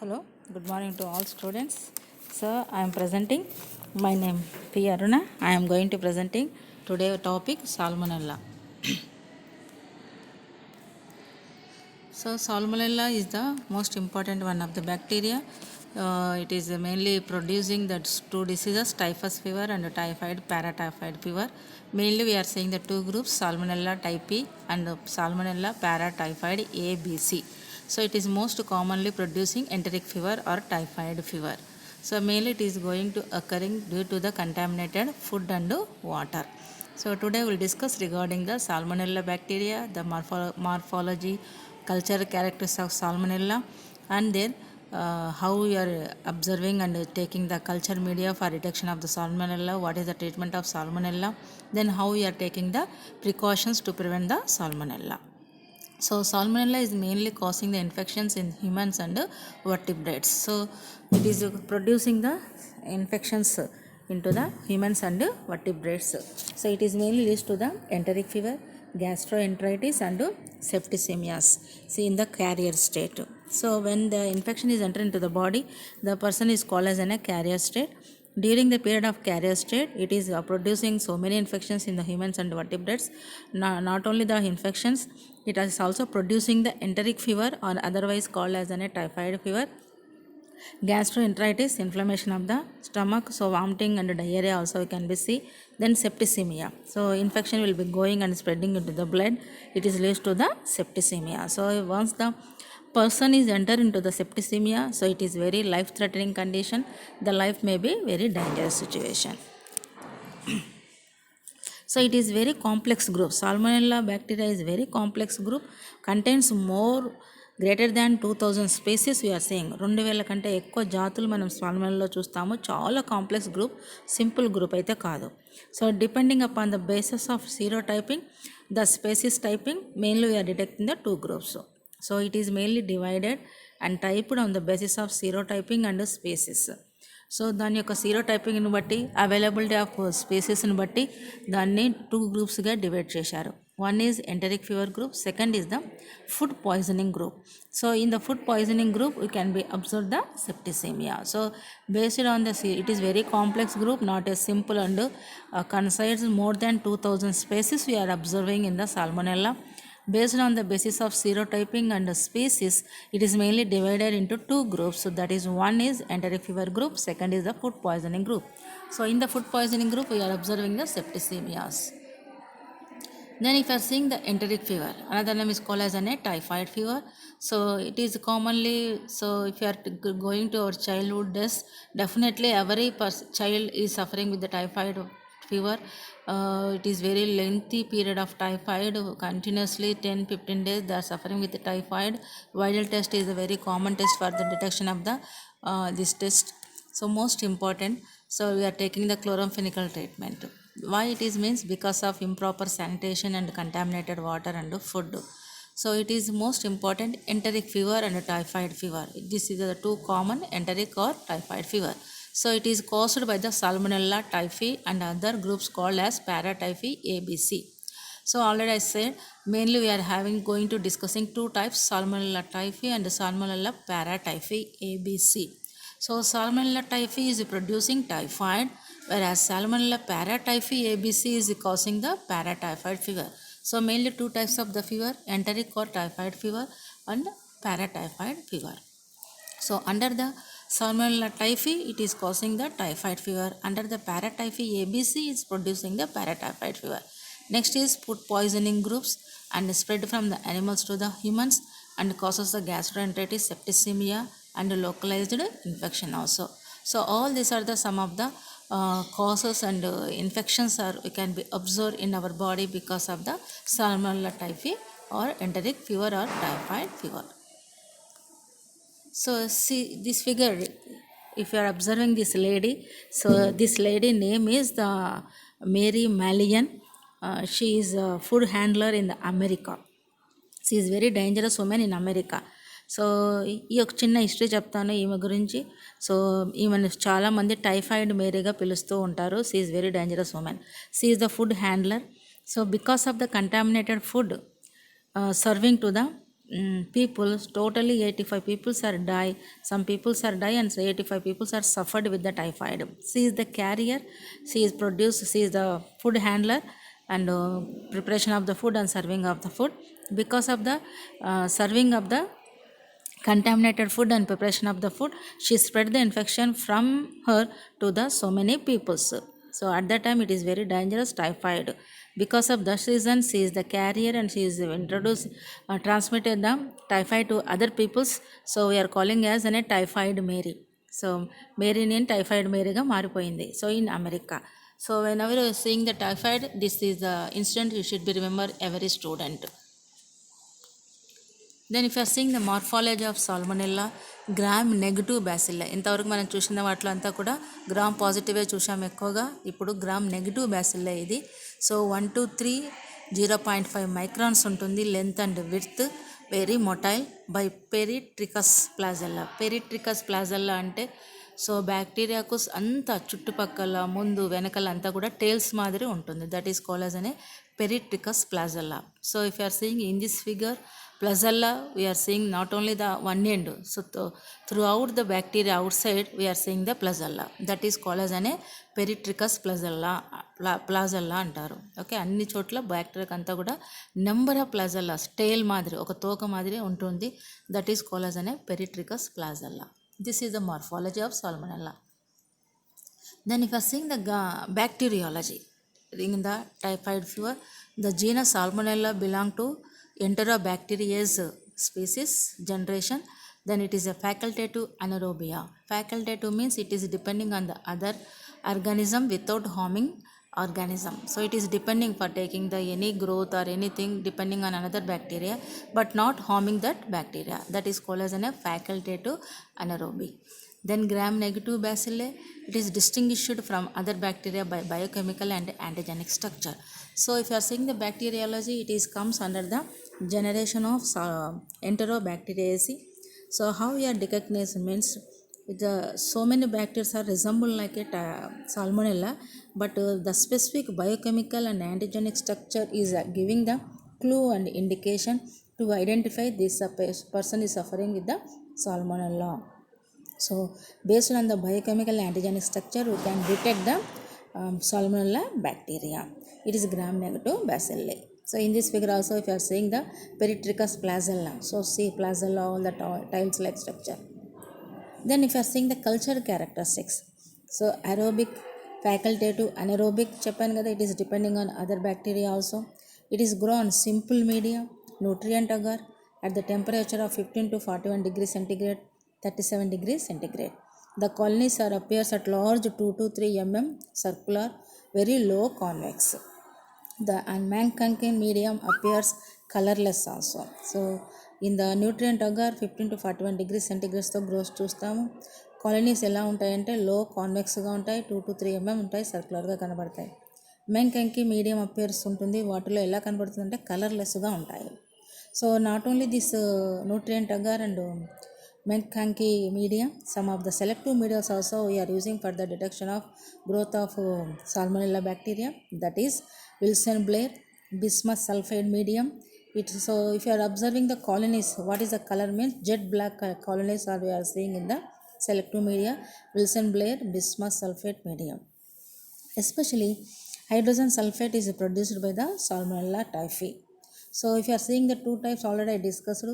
Hello, good morning to all students. So I am presenting my name P. Aruna. I am going to presenting today topic Salmonella. So Salmonella is the most important one of the bacteria. It is mainly producing the two diseases, typhus fever and typhoid paratyphoid fever. Mainly we are saying the two groups, Salmonella typhi and Salmonella paratyphoid A, B, C. So it is most commonly producing enteric fever or typhoid fever. So mainly it is going to occurring due to the contaminated food and water. So today we will discuss regarding the Salmonella bacteria, the morphology, cultural characteristics of Salmonella, and then how you are observing and taking the culture media for detection of the Salmonella, what is the treatment of Salmonella, then how you are taking the precautions to prevent the Salmonella. So Salmonella is mainly causing the infections in humans and vertebrates. So it is producing the infections into the humans and vertebrates. So it is mainly leads to the enteric fever, gastroenteritis and septicemias. See in the carrier state. So when the infection is entered into the body, the person is called as in a carrier state. During the period of carrier state, it is producing so many infections in the humans and vertebrates. Not only the infections, it is also producing the enteric fever or otherwise called as a typhoid fever, gastroenteritis, inflammation of the stomach, so vomiting and diarrhea also can be seen. Then septicemia, so infection will be going and spreading into the blood. It is leads to the septicemia. So once the person is entered into the septicemia, so it is very life threatening condition. The life may be very dangerous situation. So it is very complex group. Salmonella bacteria is very complex group, contains more greater than 2000 species. We are saying 2000 కంటే ఎక్కువ జాతులు మనం సాల్మనెల్లాలో చూస్తాము. చాలా complex group, simple group అయితే కాదు. So depending upon the basis of serotyping, the species typing, mainly we are detecting the two groups. So it is mainly divided and typed on the basis of serotyping and species. So దాని యొక్క సీరోటైపింగ్ని బట్టి, availability of స్పేసెస్ని బట్టి దాన్ని two గ్రూప్స్గా divide చేశారు. One is enteric fever group, second is the food poisoning group. So in the food poisoning group you can be observe the సెప్టిసేమియా. So based on the it is very complex group, not a simple and consists more than 2000 species we are observing in the Salmonella. Based on the basis of serotyping and species, it is mainly divided into two groups. So that is, one is enteric fever group, second is the food poisoning group. So in the food poisoning group, we are observing the septicemias. Then if you are seeing the enteric fever, another name is called as a typhoid fever. So it is commonly, so if you are going to our childhood days, definitely every child is suffering with the typhoid fever. It is very lengthy period of typhoid, continuously 10-15 days they are suffering with the typhoid. Viral test is a very common test for the detection of the this test. So most important, so we are taking the chloramphenicol treatment. Why it is means because of improper sanitation and contaminated water and food. So it is most important enteric fever and typhoid fever. This is the two common, enteric or typhoid fever. So it is caused by the Salmonella typhi and other groups called as paratyphi ABC. So already I said, mainly we are going to discussing two types, Salmonella typhi and Salmonella paratyphi ABC. So Salmonella typhi is producing typhoid, whereas Salmonella paratyphi ABC is causing the paratyphoid fever. So mainly two types of the fever, enteric or typhoid fever and paratyphoid fever. So under the Salmonella typhi, it is causing the typhoid fever. Under the paratyphi ABC, is producing the paratyphoid fever. Next is food poisoning groups and spread from the animals to the humans and causes the gastroenteritis, septicemia and localized infection also. So all these are the some of the causes and infections can be observed in our body because of the Salmonella typhi or enteric fever or typhoid fever. So see this figure, if you are observing this lady, so this lady name is the Mary Malian. She is a food handler in the America. She is very dangerous woman in America. So ఈ ఒక చిన్న history చెప్తాను ఈమె గురించి. So ఈమెను చాలామంది typhoid మేరీగా పిలుస్తూ ఉంటారు. She is very dangerous women. She is the food handler. So because of the contaminated food serving to the people, totally 85 people are die, some people are die and 85 people are suffered with the typhoid. She is the carrier, she is the food handler and preparation of the food and serving of the food. Because of the serving of the contaminated food and preparation of the food, she spread the infection from her to the so many peoples. So at that time it is very dangerous typhoid. Because of that reason she is the carrier and she is introduced transmitted the typhoid to other peoples. So we are calling as a typhoid Mary. So Mary in typhoid Mary ga మారిపోయింది. So in America, so whenever you are seeing the typhoid, this is the incident you should be remember every student. Then if are seeing the morphology of Salmonella, Gram negative bacilli. ఇంతవరకు మనం చూసిన వాటిలో అంతా కూడా gram పాజిటివే చూసాం ఎక్కువగా. ఇప్పుడు gram negative bacilli ఇది. సో 1 to 3 0.5 మైక్రాన్స్ ఉంటుంది length and width. Very motile by peritrichous flagella. Peritrichous flagella అంటే సో బ్యాక్టీరియాకు అంతా చుట్టుపక్కల ముందు వెనకల అంతా కూడా టేల్స్ మాదిరి ఉంటుంది. దట్ ఈస్ కాల్డ్ యాజ్ అనే peritrichous flagella. So if you are seeing in this figure plazella, we are seeing not only the one end, so throughout the bacteria outside we are seeing the plazella. That is called as a peritricus plazella అంటారు. Okay, అన్ని చోట్ల bacteria అంతా కూడా number of ప్లాజెల్లాస్ టేల్ మాదిరి ఒక తోక మాదిరి ఉంటుంది. That is called as a peritricus plazella. This is the morphology of salmonella. Then if you are seeing the bacteriology in the typhoid fever, the genus salmonella belong to Enterobacteriaceae species generation. Then it is a facultative anaerobia. Facultative means it is depending on the other organism without harming organism. So it is depending for taking the any growth or anything depending on another bacteria but not harming that bacteria. That is called as a facultative anaerobia. Then gram negative bacilli, it is distinguished from other bacteria by biochemical and antigenic structure. So if you are seeing the bacteriology, it is comes under the generation of Enterobacteriaceae. So how we are recognition means the so many bacteria are resemble like a salmonella, but the specific biochemical and antigenic structure is giving the clue and indication to identify this person is suffering with the salmonella. So based on the biochemical antigenic structure we can detect the salmonella bacteria. It is gram negative bacilli. So in this figure also if you are seeing the peritricus plazella, so see plazella all the tiles like structure. Then if you are seeing the culture characteristics, so aerobic, facultative, anaerobic చెప్పాను కదా, it is depending on other bacteria also. It is grown simple media, nutrient agar at the temperature of 15 to 41 degrees centigrade, 37 degrees centigrade. The colonies are appears at large 2 to 3 mm circular, very low convex. The unmankinking medium appears colorless also. So in the nutrient agar 15 to 41 degrees centigrade తో growth చూస్తాము. Colonies ఎలా ఉంటాయంటే లో కాన్వెక్స్గా ఉంటాయి, 2 to 3 mm ఉంటాయి, సర్క్యులర్గా కనబడతాయి. మెన్కంకి medium appears ఉంటుంది, వాటిలో ఎలా కనబడుతుంది అంటే కలర్లెస్గా ఉంటాయి. So not only this nutrient agar and Menkanki medium, some of the selective media also we are using for the detection of growth of salmonella bacteria, that is Wilson Blair bismuth sulfide medium. So if you are observing the colonies, what is the color means jet black colonies are we are seeing in the selective media Wilson Blair bismuth sulfide medium. Especially hydrogen sulfate is produced by the Salmonella typhi. So if you are seeing the two types already I discussed,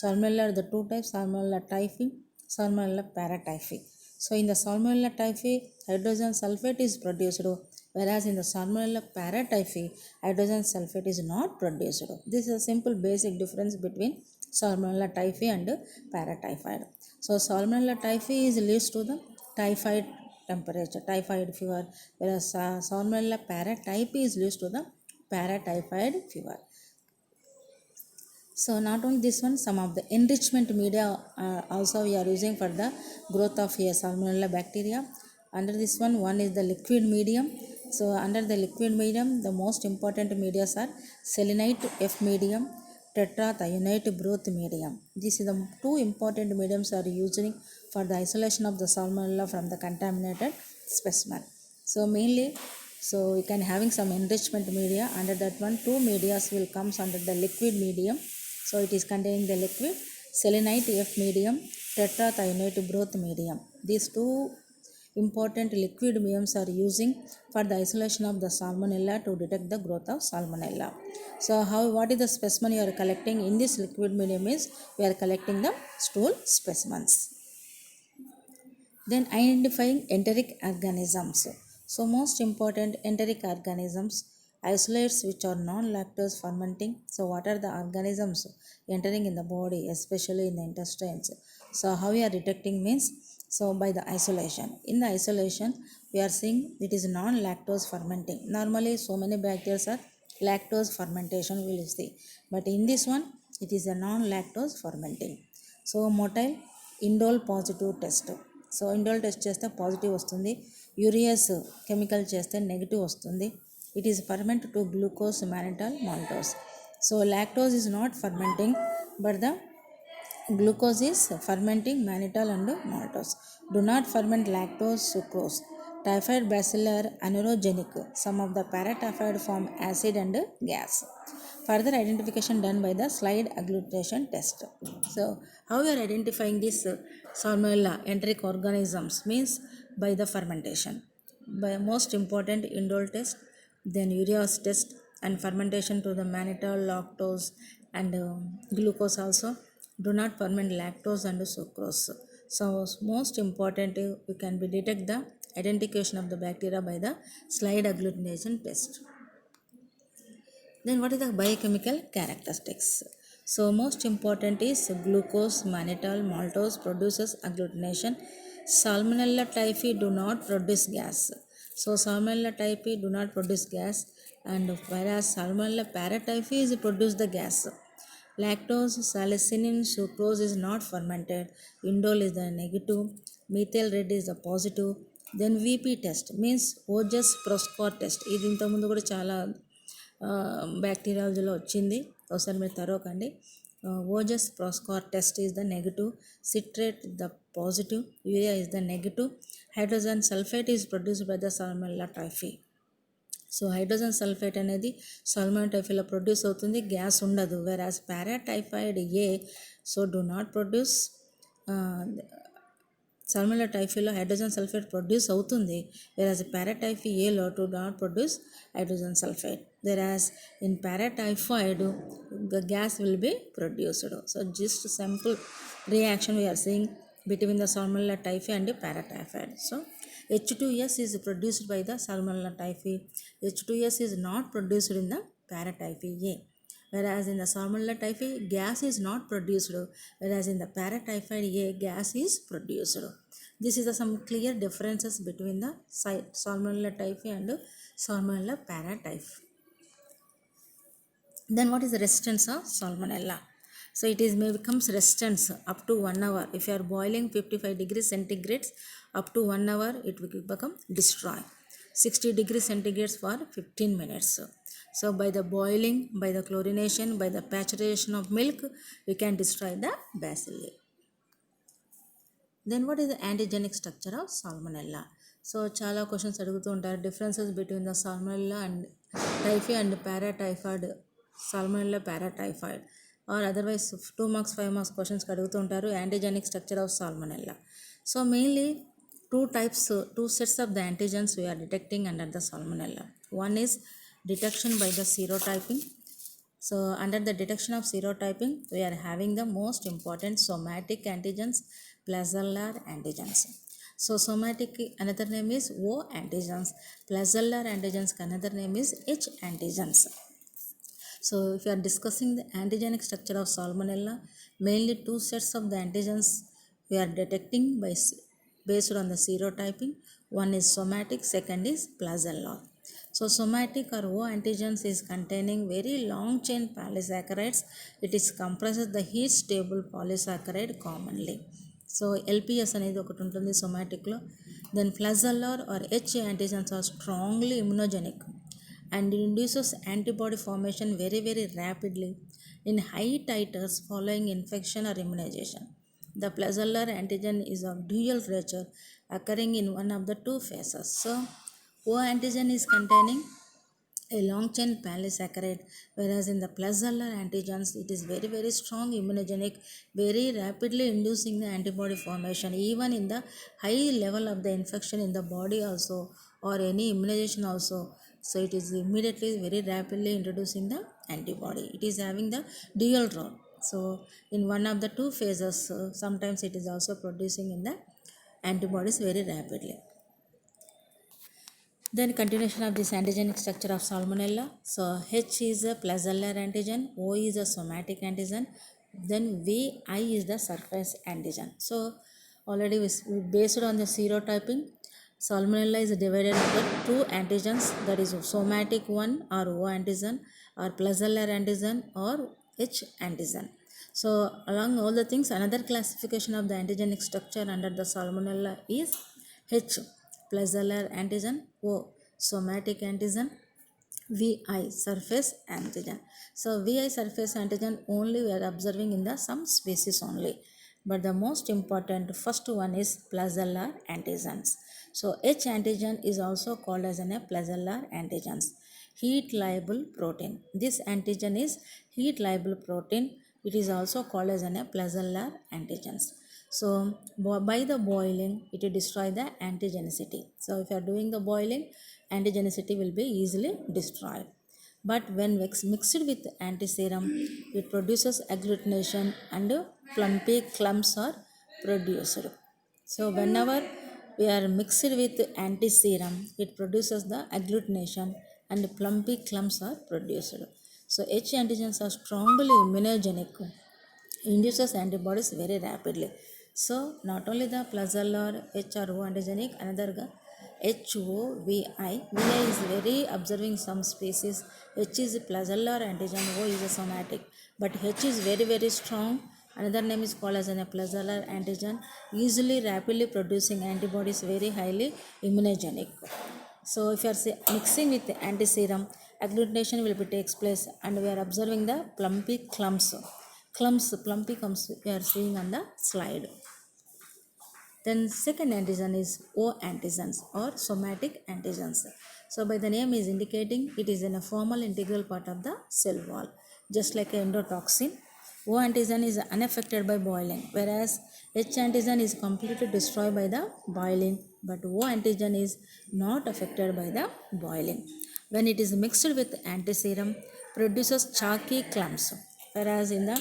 Salmonella are the two types, Salmonella typhi, Salmonella paratyphi. So in the Salmonella typhi hydrogen sulfate is produced, whereas in the Salmonella paratyphi hydrogen sulfate is not produced. This is a simple basic difference between Salmonella typhi and paratyphoid. So Salmonella typhi is leads to the typhoid temperature, typhoid fever, whereas Salmonella paratyphi is leads to the paratyphoid fever. So not only this one, some of the enrichment media also we are using for the growth of a Salmonella bacteria. Under this one is the liquid medium. So under the liquid medium, the most important media are selenite F medium, tetrathionate broth medium. These are the two important mediums are using for the isolation of the Salmonella from the contaminated specimen. So mainly, so we can having some enrichment media. Under that one, two medias will comes under the liquid medium. So it is containing the liquid selenite F medium, tetrathionate broth medium. These two important liquid mediums are using for the isolation of the salmonella to detect the growth of salmonella. So what is the specimen you are collecting in this liquid medium is we are collecting the stool specimens. Then identifying enteric organisms. So most important enteric organisms, isolates which are non-lactose fermenting. So what are the organisms entering in the body, especially in the intestines? So how we are detecting means, so by the isolation. In the isolation we are seeing it is non-lactose fermenting. Normally so many bacteria are lactose fermentation we will see, but in this one it is a non-lactose fermenting. So motile indole positive test. So indole test చేస్తే positive వస్తుంది, urease chemical చేస్తే negative వస్తుంది. It is ferment to glucose mannitol maltose. So lactose is not fermenting but the glucose is fermenting mannitol and maltose. Do not ferment lactose, sucrose. Typhoid bacilli are anerogenic. Some of the paratyphoid form acid and gas. Further identification done by the slide agglutination test. So how we are identifying this salmonella enteric organisms means by the fermentation. By most important indole test, then urease test and fermentation to the mannitol, lactose and glucose also. Do not ferment lactose and sucrose. So most important we can be detect the identification of the bacteria by the slide agglutination test. Then what is the biochemical characteristics? So most important is glucose, mannitol, maltose produces agglutination. Salmonella typhi do not produce gas. So Salmonella typhi do not produce gas, and whereas Salmonella paratyphi is produce the gas. Lactose, salicinin, sucrose is not fermented. Indole is the negative. Methyl red is the positive. Then VP test means Voges Proscor test. ఇది ఇంతకుముందు కూడా చాలా బ్యాక్టీరియాలజీలో వచ్చింది, ఒకసారి మీరు తరవకండి. Voges Proskauer test is the negative, citrate the positive, urea is the negative, hydrogen sulphate is produced by the Salmonella Typhi. So hydrogen sulphate అనేది Salmonella టైఫీలో ప్రొడ్యూస్ అవుతుంది, గ్యాస్ ఉండదు. Whereas paratyphoid A so do not produce. Salmonella టైఫీలో hydrogen sulphate produce అవుతుంది, whereas Paratyphi ఏలో do not produce hydrogen sulfate, whereas in paratyphoid the gas will be produced. So just simple reaction we are seeing between the Salmonella typhi and the paratyphoid. So H2S is produced by the Salmonella typhi, H2S is not produced in the paratyphi A, whereas in the Salmonella typhi gas is not produced, whereas in the paratyphoid A gas is produced. This is some clear differences between the Salmonella typhi and Salmonella paratyphi. Then what is the resistance of Salmonella? So it is becomes resistant up to 1 hour. If you are boiling 55 degrees centigrade up to 1 hour, it will become destroy. 60 degrees centigrade for 15 minutes. So by the boiling, by the chlorination, by the pasteurization of milk, we can destroy the bacilli. Then what is the antigenic structure of Salmonella? So చాలా questions అడుగుతూ ఉంటారు, differences between the Salmonella and Typhi and paratyphoid, Salmonella paratyphoid, or otherwise 2 marks 5 marks క్వశ్చన్స్కి అడుగుతూ ఉంటారు antigenic structure of Salmonella. So mainly two sets of the antigens we are detecting under the Salmonella. One is detection by the serotyping. So under the detection of serotyping, we are having the most important somatic antigens, placellar antigens. So somatic another name is O antigens, placellar antigens another name is H antigens. So if you are discussing the antigenic structure of Salmonella, mainly 2 sets of the antigens we are detecting based on the serotyping. One is somatic, second is placellar. So somatic or O antigens is containing very long chain polysaccharides. It is comprises the heat stable polysaccharide commonly. So LPS అనేది ఒకటి ఉంటుంది సొమాటిక్లో. Then flagellar or H antigens are strongly immunogenic and induces antibody formation very rapidly in high titers following infection or immunization. The placellar antigen is of dual nature, occurring in one of the 2 phases. So O antigen is containing a long chain polysaccharide, whereas in the placellar antigens it is very very strong immunogenic, very rapidly inducing the antibody formation even in the high level of the infection in the body also, or any immunization also. So it is immediately very rapidly introducing the antibody. It is having the dual role. So in one of the two phases, sometimes it is also producing in the antibodies very rapidly. Then continuation of this antigenic structure of Salmonella. So H is a placellar antigen, O is a somatic antigen, then VI is the surface antigen. So already based on the serotyping, Salmonella is divided into two antigens, that is somatic one or O antigen, or placellar antigen or H antigen. So along all the things, another classification of the antigenic structure under the Salmonella is H placellar antigen, O somatic antigen, VI surface antigen. So VI surface antigen only we are observing in the some species only. But the most important first one is placellar antigens. So H antigen is also called as a placellar antigens. Heat liable protein. This antigen is heat liable protein. It is also called as a placellar antigens. So by the boiling, it will destroy the antigenicity. So if you are doing the boiling, antigenicity will be easily destroyed. But when mixed with antiserum, it produces agglutination and plumpy clumps are produced. So whenever we are mixed with antiserum, it produces the agglutination and plumpy clumps are produced. So H antigens are strongly immunogenic, induces antibodies very rapidly. So not only the placellar HRO antigenic, another HOVI. VI is very observing some species. H is placellar antigen, O is a somatic. But H is very very strong. Another name is called as a placellar antigen, easily rapidly producing antibodies, very highly immunogenic. So if you are mixing with antiserum, agglutination will be takes place and we are observing the plumpy clumps. Plumpy clumps we are seeing on the slide. Then second antigen is O antigens or somatic antigens. So by the name is indicating it is in a formal integral part of the cell wall, just like endotoxin. O antigen is unaffected by boiling, whereas H antigen is completely destroyed by the boiling, but O antigen is not affected by the boiling. When it is mixed with antiserum, produces chalky clumps, whereas in the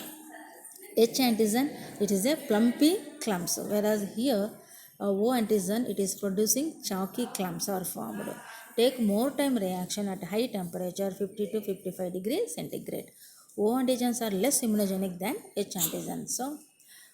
H antigen it is a plumpy clumps, whereas here O antigen it is producing chalky clumps are formed. Take more time reaction at high temperature 50 to 55 degrees centigrade. O antigens are less immunogenic than H antigens.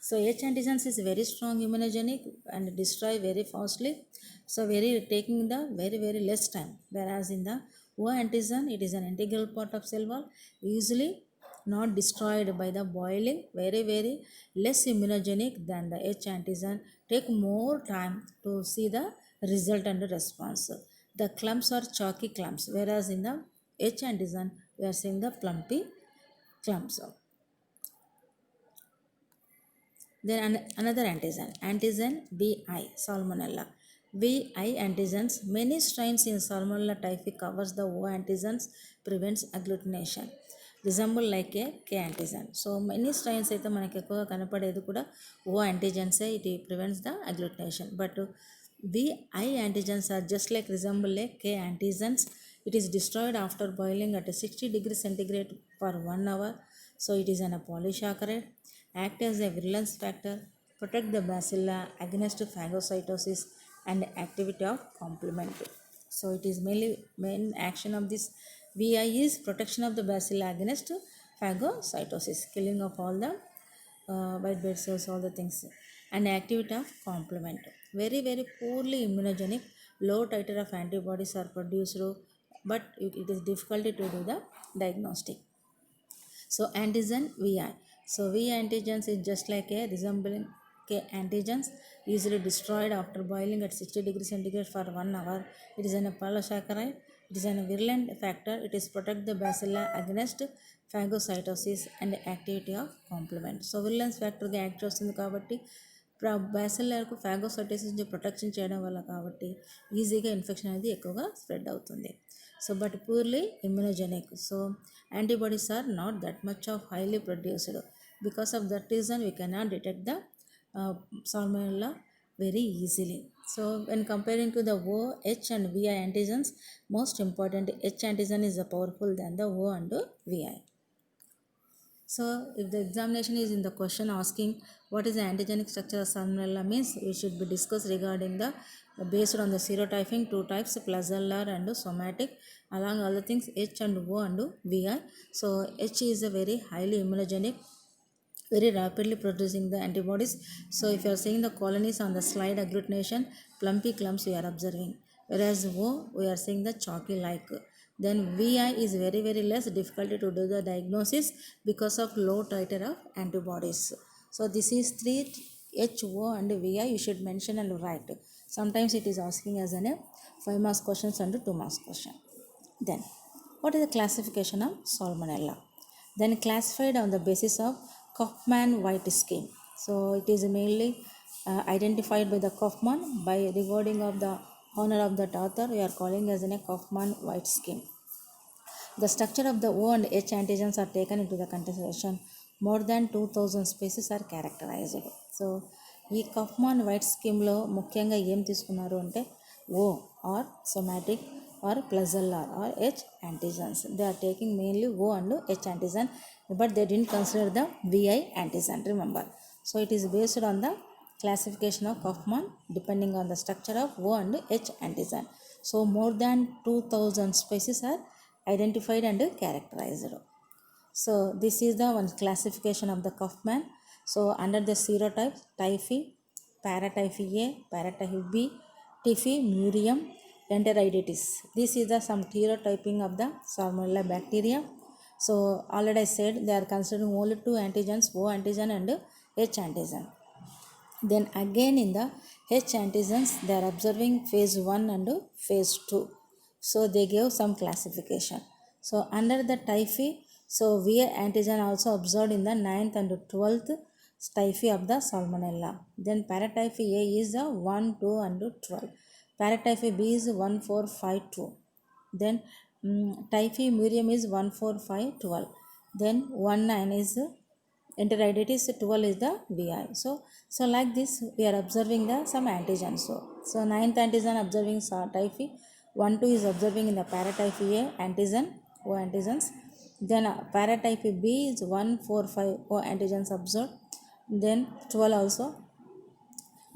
So H antigens is very strong immunogenic and destroy very fastly. So very taking the very very less time. Whereas in the O antigen it is an integral part of cell wall, usually not destroyed by the boiling, very very less immunogenic than the H antigen, take more time to see the result and the response. The clumps are chalky clumps, whereas in the H antigen we are seeing the plumpy clumps. Then another antigen VI, Salmonella. VI antigens, many strains in Salmonella typhi covers the O antigens, prevents agglutination. Resemble like a K antigen. So many strains అయితే మనకి ఎక్కువగా కనపడేది కూడా O antigens, it prevents the agglutination. But VI antigens are just like resemble like K antigens. It is destroyed after boiling at 60 degrees centigrade for 1 hour. So it is a polysaccharide, act as a virulence factor, protect the bacilla against phagocytosis and activity of complement. So it is mainly main action of this VI is protection of the bacilla against phagocytosis, killing of all the white blood cells, all the things, and activity of complement. Very very poorly immunogenic, low titer of antibodies are produced, but it is difficult to do the diagnostic. So antigen VI. So V antigens is just like a resembling K antigens, easily destroyed after boiling at 60 degrees centigrade for 1 hour. It is a polysaccharide. It is a virulent factor. It is protect the bacilla against phagocytosis and activity of complement. So virulence factor గా act చేస్తుంది కాబట్టి బ్యాసిల్లర్కు phagocytosis నుంచి protection చేయడం వల్ల కాబట్టి ఈజీగా infection అనేది ఎక్కువగా స్ప్రెడ్ అవుతుంది. So but poorly immunogenic. So antibodies are not that much of highly produced. Because of that reason we cannot detect the salmonella very easily. So when comparing to the O, H and VI antigens, most important H antigen is powerful than the O and VI. So if the examination is in the question asking what is the antigenic structure of salmonella, means we should be discussed regarding the based on the serotyping, two types, flagellar and somatic, along other things H and O and VI. So H is a very highly immunogenic, very rapidly producing the antibodies. So if you are seeing the colonies on the slide agglutination, plumpy clumps we are observing, whereas O we are seeing the chalky like. Then VI is very very less difficult to do the diagnosis because of low titer of antibodies. So this is 3 H, O and VI you should mention and write. Sometimes it is asking as a 5 marks questions and 2 marks question. Then what is the classification of salmonella? Then classified on the basis of Kaufman-White scheme. So it is mainly identified by the Kaufman by regarding of the honor of that author we are calling as a Kaufman-White scheme. The structure of the O and H antigens are taken into the consideration. More than 2000 species are characterized. So ఈ కఫ్మాన్ white స్కీమ్లో ముఖ్యంగా ఏం తీసుకున్నారు అంటే O or somatic or flagellar or H antigens. They are taking mainly O and H antigen, but they didn't consider the VI antigen, remember. So it is based on the classification of Kaufman depending on the structure of O and H antigen. So more than 2000 species are identified and characterized. So this is the one classification of the Kaufman. So under the serotypes, typhi, paratyphi A, paratyphi B, typhi, murium, enteriditis. This is the some serotyping of the salmonella bacteria. So already I said they are considering only two antigens, O antigen and H antigen. Then again in the H antigens they are observing phase 1 and phase 2. So they gave some classification. So under the typhi, so VI antigen also observed in the 9th and 12th typhi of the salmonella. Then paratyphi A is the 1, 2 and 12. Paratyphi B is 1, 4, 5, 2. Then typhi murium is 1, 4, 5, 12. Then 1, 9 is enteriditis, 12 is the VI. So like this we are observing the some antigens. So 9th antigen observing typhi, 1, 2 is observing in the paratyphi A antigen, O antigens. Then paratyphi B is 1, 4, 5 O antigens observed. Then 12 also.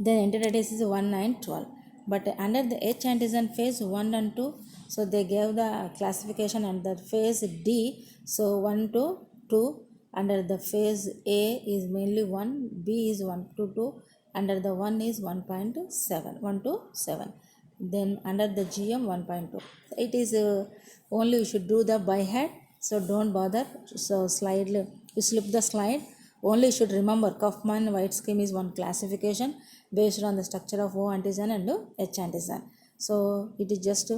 Then enteriditis is 1, 9, 12. But under the H antigen phase 1 and 2, so they gave the classification under phase D. So 1 to 2. Under the phase A is mainly 1, B is 1 to 2. Under the 1 is 1.7, 1 to 7. Then under the GM 1.2. It is only you should do the by head. So don't bother. So slide, you slip the slide. Only you should remember Kaufman-White scheme is one classification based on the structure of O antigen and H antigen. So it is just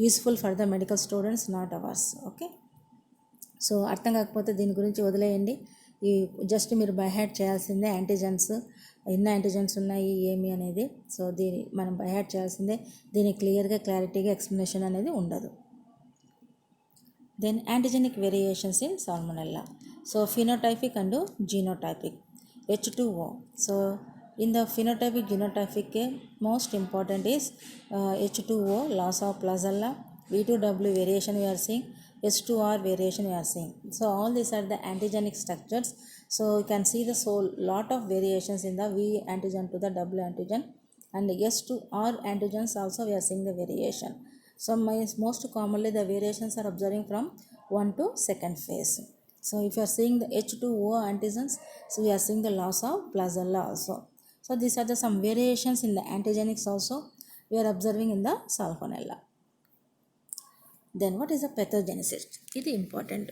useful for the medical students, not ours. Okay. So అర్థం కాకపోతే దీని గురించి వదిలేయండి. ఈ just మీరు by heart చేయాల్సిందే. Antigens ఎన్ని antigens ఉన్నాయి ఏమి అనేది, సో దీని మనం బై హ్యాడ్ చేయాల్సిందే. దీనికి క్లారిటీగా ఎక్స్ప్లెనేషన్ అనేది ఉండదు. Then antigenic variations in salmonella. So phenotypic and genotypic. H2O. So in the phenotypic genotypic most important is H2O, loss of flagella, V2W variation we are seeing, H2R variation we are seeing. So all these are the antigenic structures. So you can see the lot of variations in the V antigen to the W antigen, and S2R antigens also we are seeing the variation. So most commonly the variations are observing from 1 to 2nd phase. So if you are seeing the H2O antigens, so we are seeing the loss of flagella also. So these are the some variations in the antigenics also we are observing in the salmonella. Then what is the pathogenesis? It is important.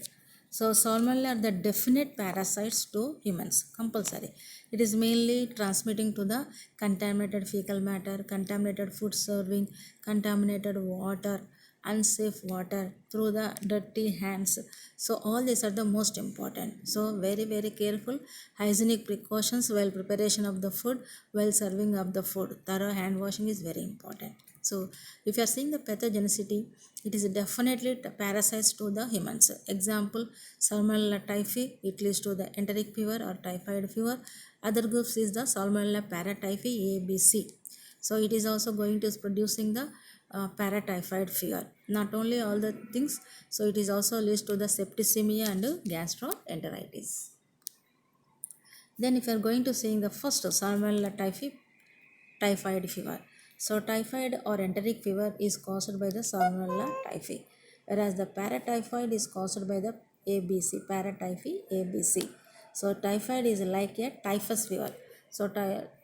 So salmonella are the definite parasites to humans, compulsory. It is mainly transmitting to the contaminated fecal matter, contaminated food serving, contaminated water, unsafe water, through the dirty hands. So all these are the most important. So very very careful hygienic precautions while preparation of the food, while serving of the food. Thorough hand washing is very important. So if you are seeing the pathogenicity, it is definitely parasites to the humans. Example, Salmonella typhi, it leads to the enteric fever or typhoid fever. Other groups is the Salmonella paratyphi ABC. So it is also going to producing the paratyphoid fever. Not only all the things, so it is also leads to the septicemia and gastroenteritis. Then if you are going to seeing the first Salmonella typhi, typhoid fever. So typhoid or enteric fever is caused by the Salmonella typhi, whereas the paratyphoid is caused by the ABC, paratyphi ABC. So typhoid is like a typhus fever. So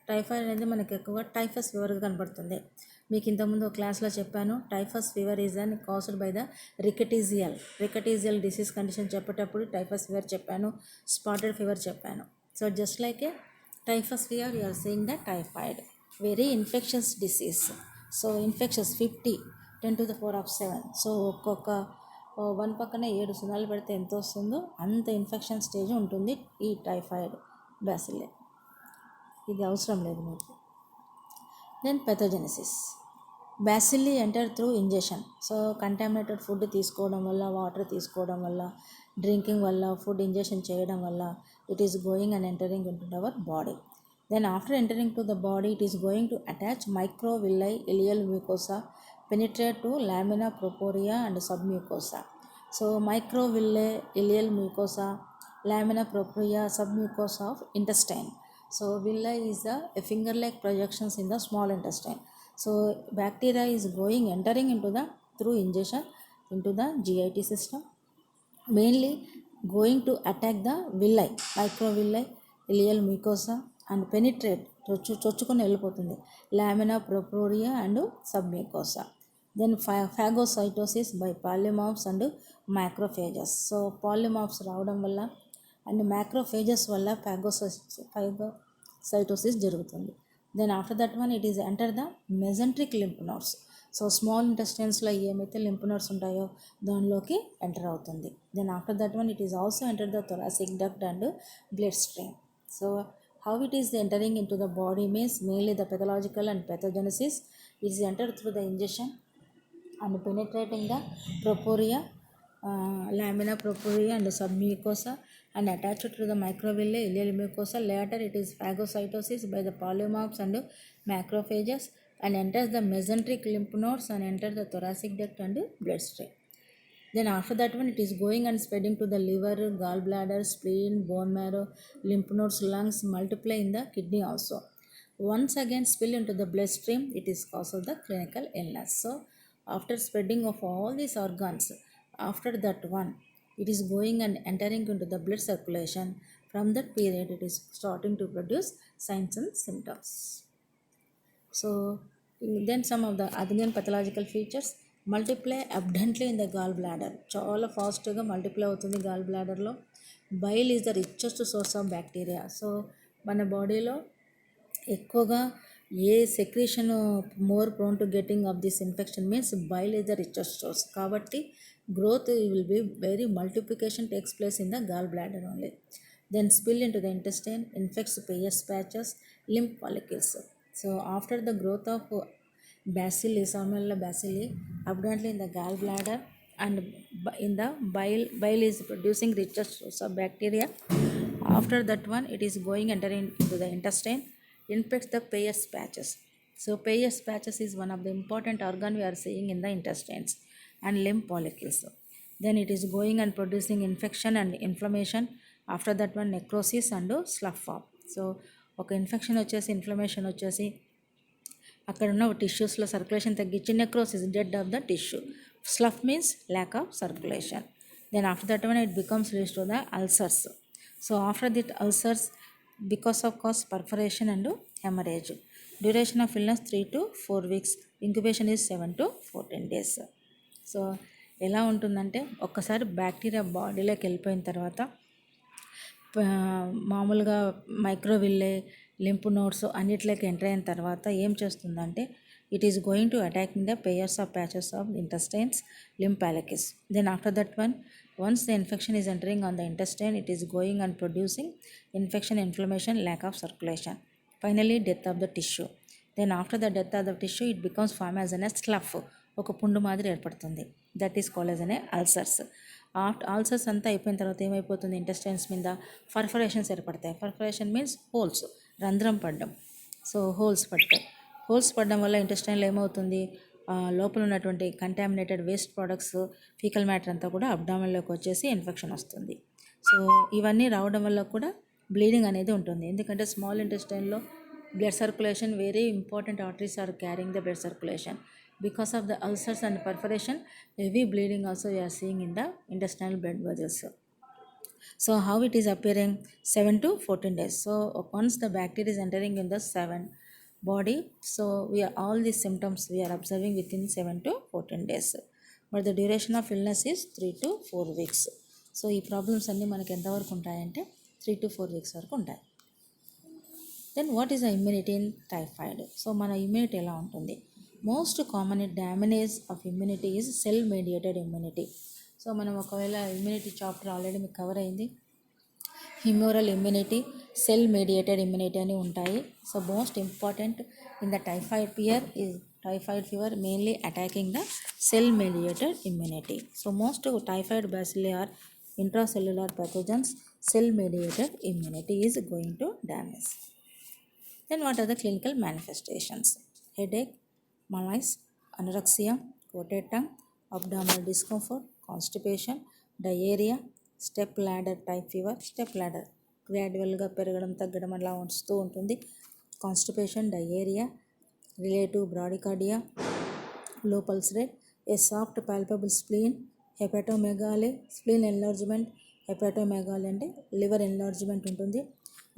typhoid అనేది మనకి ఎక్కువగా typhus ఫీవర్గా కనబడుతుంది. మీకు ఇంతకుముందు క్లాస్లో చెప్పాను, typhus fever is అని caused by the rickettsial disease condition చెప్పేటప్పుడు టైఫస్ ఫీవర్ చెప్పాను, స్పాటెడ్ ఫీవర్ చెప్పాను. So just like a typhus fever you are seeing the typhoid, very infections disease. So infections 50 10⁻⁷. So ఒక్కొక్క వన్ పక్కన 7 సున్నాలు పెడితే ఎంత వస్తుందో అంత ఇన్ఫెక్షన్ స్టేజ్ ఉంటుంది ఈ టైఫాయిడ్ బ్యాసిల్లే. ఇది అవసరం లేదు మీకు. Then pathogenesis. Bacilli enter through injection. So contaminated food తీసుకోవడం వల్ల, వాటర్ తీసుకోవడం వల్ల, డ్రింకింగ్ వల్ల, ఫుడ్ ఇంజెక్షన్ చేయడం వల్ల it is going and entering in to our body. Then after entering to the body, it is going to attach microvilli, ileal mucosa, penetrate to lamina propria and submucosa. So microvilli, ileal mucosa, lamina propria, submucosa of intestine. So villi is a finger-like projections in the small intestine. So bacteria is entering into the through ingestion into the GIT system, mainly going to attack the villi, microvilli, ileal mucosa and penetrate, చొచ్చుకొని వెళ్ళిపోతుంది, lamina propria and submucosa. Then phagocytosis by polymorphs and macrophages. So polymorphs రావడం వల్ల and macrophages వల్ల phagocytosis జరుగుతుంది. Then after that one it is enter the mesenteric lymph nodes. So small ఇంటెస్టైన్స్లో ఏమైతే lymph nodes ఉంటాయో దానిలోకి ఎంటర్ అవుతుంది. Then after that one it is also enter the thoracic duct and blood stream. So how it is entering into the body means mainly the pathological and pathogenesis. It is entered through the ingestion and penetrating the proporia, lamina propria and submucosa and attached to the microvilli, ileal mucosa. Later it is phagocytosis by the polymorphs and macrophages and enters the mesenteric lymph nodes and enters the thoracic duct and bloodstream. Then after that one it is going and spreading to the liver, gallbladder, spleen, bone marrow, lymph nodes, lungs, multiply in the kidney also. Once again spill into the bloodstream, it is cause of the clinical illness. So after spreading of all these organs, after that one it is going and entering into the blood circulation. From that period it is starting to produce signs and symptoms. So then some of the other pathological features, multiply abundantly in the gall bladder. చాలా ఫాస్ట్గా multiply అవుతుంది gall బ్లాడర్లో. Bile is the richest source of bacteria. So మన బాడీలో ఎక్కువగా ఏ secretion more prone to getting of this infection means bile is the richest source. కాబట్టి growth will be very multiplication takes place in the gall bladder only. Then spill into the intestine, infects Peyer's patches, lymph follicles. So after the growth of bacilli, Salmonella bacilli, abundantly in the gallbladder and in the bile is producing richest source of bacteria. After that one it is going entering into the intestine, infects the Peyer's patches. So Peyer's patches is one of the important organ we are seeing in the intestines and lymph follicles. Then it is going and producing infection and inflammation. After that one necrosis and slough form. So ఒక infection వచ్చేసి inflammation వచ్చేసి అక్కడ ఉన్న టిష్యూస్లో circulation తగ్గించి necrosis, dead of the tissue. Slough means lack of circulation. Then after that one it becomes leads to the ulcers. So after that ulcers because of cause perforation and haemorrhage. Duration of illness 3 to 4 weeks. Incubation is 7 to 14 days. So ఎలా ఉంటుందంటే ఒక్కసారి bacteria బాడీలోకి వెళ్ళిపోయిన తర్వాత మామూలుగా microvilli, lymph nodes అన్నిట్లోకి enter అయిన తర్వాత ఏం చేస్తుందంటే it is going to attacking the pairs of patches of intestines, lymphaticus. Then after that one, once the infection is entering on the intestine, it is going and producing infection, inflammation, lack of circulation. Finally, death of the tissue. Then after the death of the tissue, it becomes formed as a slough, ఒక పుండు మాదిరి ఏర్పడుతుంది. That is called as అనే ulcers. After ulcers అంతా అయిపోయిన తర్వాత ఏమైపోతుంది, intestines మీద పర్ఫరేషన్స్ ఏర్పడతాయి. పర్ఫరేషన్ మీన్స్ హోల్స్, రంధ్రం పడడం. సో హోల్స్ పడతాయి. హోల్స్ పడడం వల్ల ఇంటెస్టైన్లో ఏమవుతుంది, లోపల ఉన్నటువంటి contaminated waste products, faecal matter అంతా కూడా అబ్డామిన్లోకి వచ్చేసి ఇన్ఫెక్షన్ వస్తుంది. సో ఇవన్నీ రావడం వల్ల కూడా బ్లీడింగ్ అనేది ఉంటుంది. ఎందుకంటే small ఇంటెస్టైన్లో blood circulation, very important arteries are carrying the blood circulation. Because of the ulcers and perforation, heavy bleeding also we are seeing in the intestinal blood vessels. So how it is appearing? 7 to 14 days. So once the bacteria is entering in the 7 body, so we are all these symptoms we are observing within 7 to 14 days. But the duration of illness is 3 to 4 weeks. So ఈ problems అన్నీ మనకి ఎంతవరకు ఉంటాయంటే 3 to 4 weeks వరకు ఉంటాయి. Then what is the immunity in typhoid? So మన immunity ఎలా ఉంటుంది? Most common damage of immunity is cell mediated immunity. So మనం ఒకవేళ ఇమ్యూనిటీ చాప్టర్ ఆల్రెడీ మీకు కవర్ అయింది. Humoral immunity, cell mediated immunity అని ఉంటాయి. So most important in the typhoid fever mainly attacking the cell mediated immunity. So most typhoid bacilli are intracellular pathogens, cell mediated immunity is going to damage. Then what are the clinical manifestations? Headache, malaise, anorexia, coated tongue, abdominal discomfort, constipation, diarrhea, step ladder type fever. Step ladder గ్రాడ్యువల్గా పెరగడం తగ్గడం అలా వస్తూ ఉంటుంది. Constipation, diarrhoea, relative bradycardia, లో pulse rate, a soft palpable spleen, హెపాటోమెగాలీ, spleen enlargement. హెపాటోమెగాలీ అంటే liver enlargement ఉంటుంది.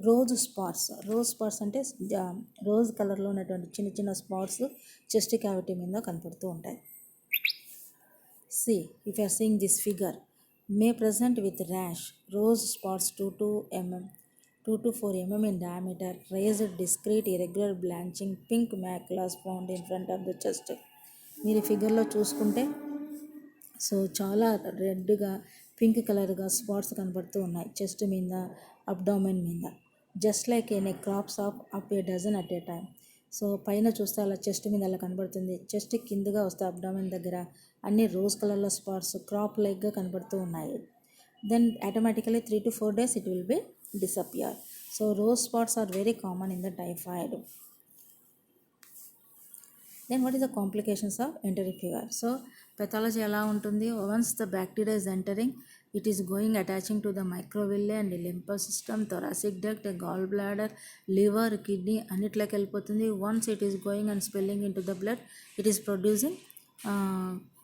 Rose spots అంటే రోజ్ కలర్లో ఉన్నటువంటి చిన్న చిన్న స్పాట్స్ చెస్ట్ క్యావిటీ మీద కనపడుతూ ఉంటాయి. If you are seeing this figure, may present with rash, rose spots 2 to 4 mm in diameter, raised discrete irregular blanching pink maculas found in front of the chest. మీరు ఫిగర్లో చూసుకుంటే so చాలా రెడ్గా pink కలర్గా spots కనపడుతూ ఉన్నాయి chest మీద, abdomen మీద. Just like a crops of up a dozen at a time. So పైన చూస్తే అలా చెస్ట్ మీద అలా కనబడుతుంది. చెస్ట్ కిందగా వస్తే అబ్డామెన్ దగ్గర అన్ని రోజ్ కలర్లో స్పాట్స్ క్రాప్ లైక్గా కనబడుతూ ఉన్నాయి. Then automatically 3 to 4 days it will be disappear. So rose spots are very common in the typhoid. Then what is the complications of enteric fever? So pathology ఎలా ఉంటుంది? Once the bacteria is entering, it is going attaching to the microvilli and the lymph system, thoracic duct, gallbladder, liver, kidney అన్నిట్లోకి వెళ్ళిపోతుంది. Once it is going and spilling into the blood, it is producing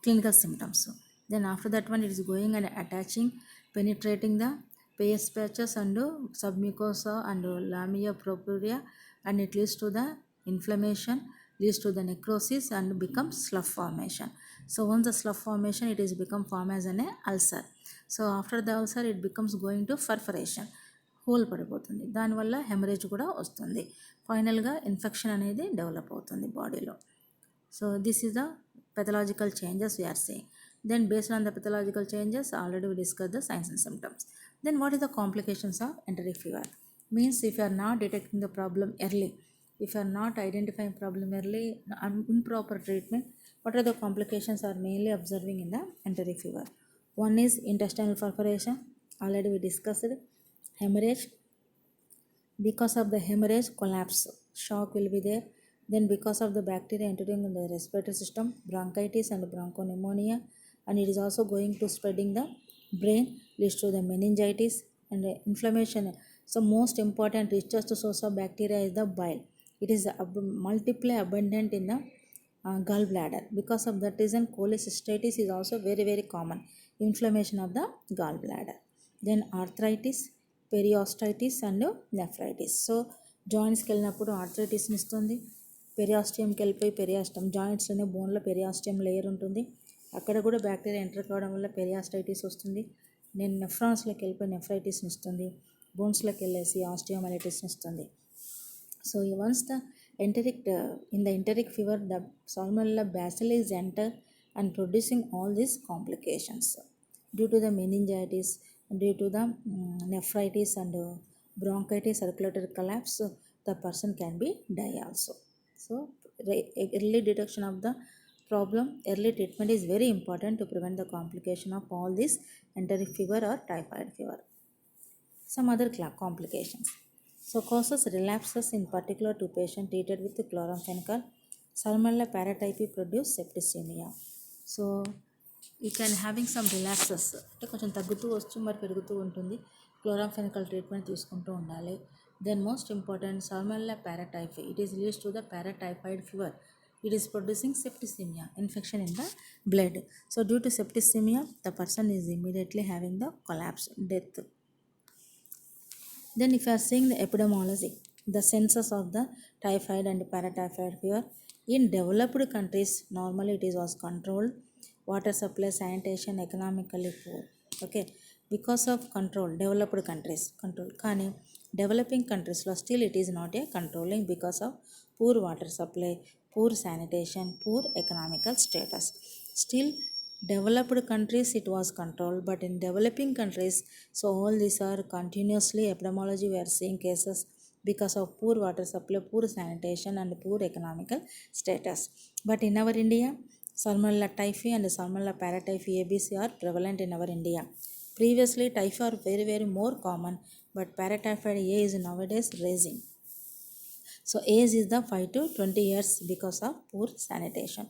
clinical symptoms. Then after that one, it is going and attaching, penetrating the Peyer's patches and submucosa and lamina propria, and it leads to the inflammation, leads to the necrosis and becomes slough formation. So once the slough formation, it is become form as an ulcer. So after the ulcer, it becomes going to perforation, whole పడిపోతుంది. దానివల్ల haemorrhage కూడా వస్తుంది. ఫైనల్గా infection అనేది develop అవుతుంది బాడీలో. So this is the pathological changes we are seeing. Then based on the pathological changes, already we discussed the signs and symptoms. Then what is the complications of enteric fever? Means if you are not detecting the problem early, if you are not identifying problem early, improper treatment, what are the complications are mainly observing in the enteric fever? One is intestinal perforation, already we discussed. Hemorrhage, because of the hemorrhage, collapse, shock will be there. Then because of the bacteria entering in the respiratory system, bronchitis and bronchopneumonia, and it is also going to spreading the brain, leads to the meningitis and the inflammation. So most important richest source of bacteria is the bile. It is multiply abundant in the gallbladder. Because of that reason, cholecystitis is also very very common, inflammation of the gallbladder. Then arthritis, periostitis and nephritis. So జాయింట్స్కి వెళ్ళినప్పుడు ఆర్థరైటిస్ని ఇస్తుంది. పెరియాస్టియంకి వెళ్ళిపోయి జాయింట్స్లోనే బోన్లో పెరియాస్టియం layer ఉంటుంది, అక్కడ కూడా bacteria enter కావడం వల్ల పెరియాస్టైటిస్ వస్తుంది. నేను నెఫ్రాన్స్లోకి వెళ్ళిపోయి నెఫ్రైటిస్ని ఇస్తుంది. బోన్స్లోకి వెళ్ళేసి ఆస్టియోమైటిస్ని ఇస్తుంది. So once the In the enteric fever, the Salmonella bacillus enter and producing all these complications due to the meningitis, due to the nephritis and bronchitis, circulatory collapse. The person can be die also. So early detection of the problem, early treatment is very important to prevent the complication of all these enteric fever or typhoid fever. Some other complications. So causes relapses in particular to patient treated with chloramphenicol. Salmonella paratype produce septicemia. So you can having some relapses అంటే కొంచెం తగ్గుతూ వస్తూ మరి పెరుగుతూ ఉంటుంది. క్లోరాంఫెనికల్ treatment తీసుకుంటూ ఉండాలి. Then most important Salmonella paratyphoid, it is leads to the paratyphoid fever. It is producing septicemia, infection in the blood. So due to septicemia, the person is immediately having the collapse, death. Then if you are seeing the epidemiology, the census of the typhoid and paratyphoid fever in developed countries, normally it was controlled. Water supply, sanitation, economically poor. Okay, because of control, developed countries control. Kani developing countries lo still it is not a controlling because of poor water supply, poor sanitation, poor economical status. Still developed countries it was controlled, but in developing countries, so all these are continuously epidemiology we are seeing cases because of poor water supply, poor sanitation and poor economical status. But in our India, Salmonella typhi and Salmonella paratyphi ABC are prevalent in our India. Previously typhi are very more common, but paratyphoid A is nowadays rising. So age is the 5 to 20 years because of poor sanitation.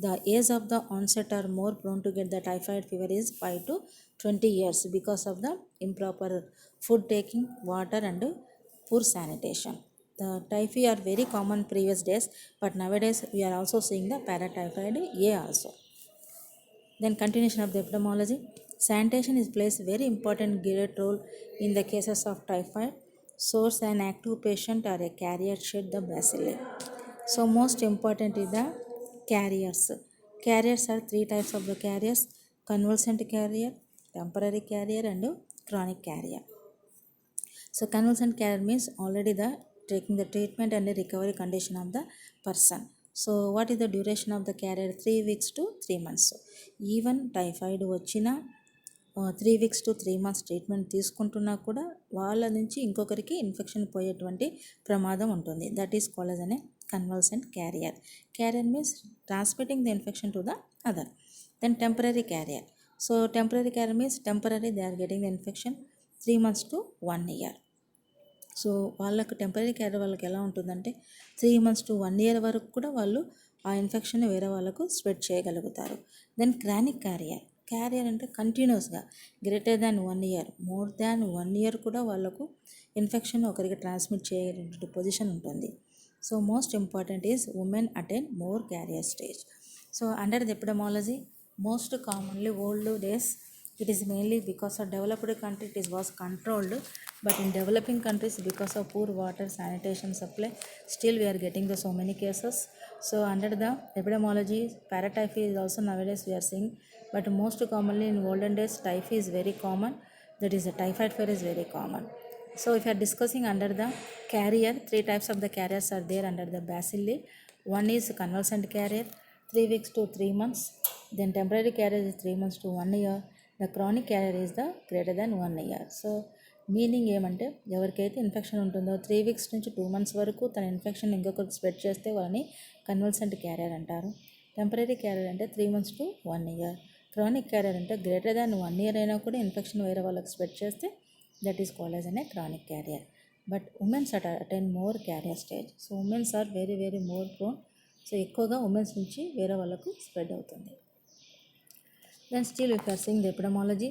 The age of the onset are more prone to get the typhoid fever is 5 to 20 years because of the improper food taking, water and poor sanitation. The typhi are very common previous days, but nowadays we are also seeing the paratyphoid A also. Then continuation of the epidemiology. Sanitation is plays very important great role in the cases of typhoid. Source and active patient or a carrier shed the bacilli. So most important is the carriers. Carriers are three types of the carriers: convalescent carrier, temporary carrier and chronic carrier. So convalescent carrier means already the taking the treatment and the recovery condition of the person. So what is the duration of the carrier? 3 weeks to 3 months. So even typhoid వచ్చిన 3 weeks to 3 months treatment తీసుకుంటున్నా కూడా వాళ్ళ నుంచి ఇంకొకరికి infection పోయేటువంటి ప్రమాదం ఉంటుంది. That is called as an convalescent carrier. Carrier means transmitting the infection to the other. Then temporary carrier. So temporary carrier means temporary they are getting the infection 3 months to 1 year. So వాళ్ళకు temporary carrier వాళ్ళకి ఎలా ఉంటుందంటే 3 months to 1 year వరకు కూడా వాళ్ళు ఆ infection వేరే వాళ్ళకు స్ప్రెడ్ చేయగలుగుతారు. Then chronic carrier. క్యారియర్ అంటే కంటిన్యూస్గా greater than 1 year, more than 1 year కూడా వాళ్ళకు ఇన్ఫెక్షన్ ఒకరికి ట్రాన్స్మిట్ చేయగలిగే పొజిషన్ ఉంటుంది. So most important is women attain more carrier stage. So under the epidemiology most commonly old days it is mainly because of developed country it was controlled, but in developing countries because of poor water sanitation supply still we are getting the so many cases. So under the epidemiology paratyphi is also nowadays we are seeing, but most commonly in olden days typhi is very common, that is the typhoid fever is very common. So if you are discussing under the carrier, three types of the carriers are there under the bacilli. One is convalescent carrier 3 weeks to 3 months, then temporary carrier is 3 months to 1 year, the chronic carrier is the greater than 1 year. So meaning ఏమంటే ఎవరికైతే infection ఉంటుందో 3 weeks నుంచి 2 months వరకు తన infection ఇంకొకరికి spread చేస్తే వాళ్ళని convalescent carrier అంటారు. టెంపరీ క్యారియర్ అంటే 3 months to 1 year. Chronic carrier అంటే గ్రేటర్ దాన్ 1 year అయినా కూడా ఇన్ఫెక్షన్ వేరే వాళ్ళకి స్ప్రెడ్ చేస్తే that is called as an chronic carrier. But womens attain more carrier stage. So womens are very more prone. So ఎక్కువగా womens నుంచి వేరే వాళ్ళకు స్ప్రెడ్ అవుతుంది. Then still if you are seeing the epidemiology,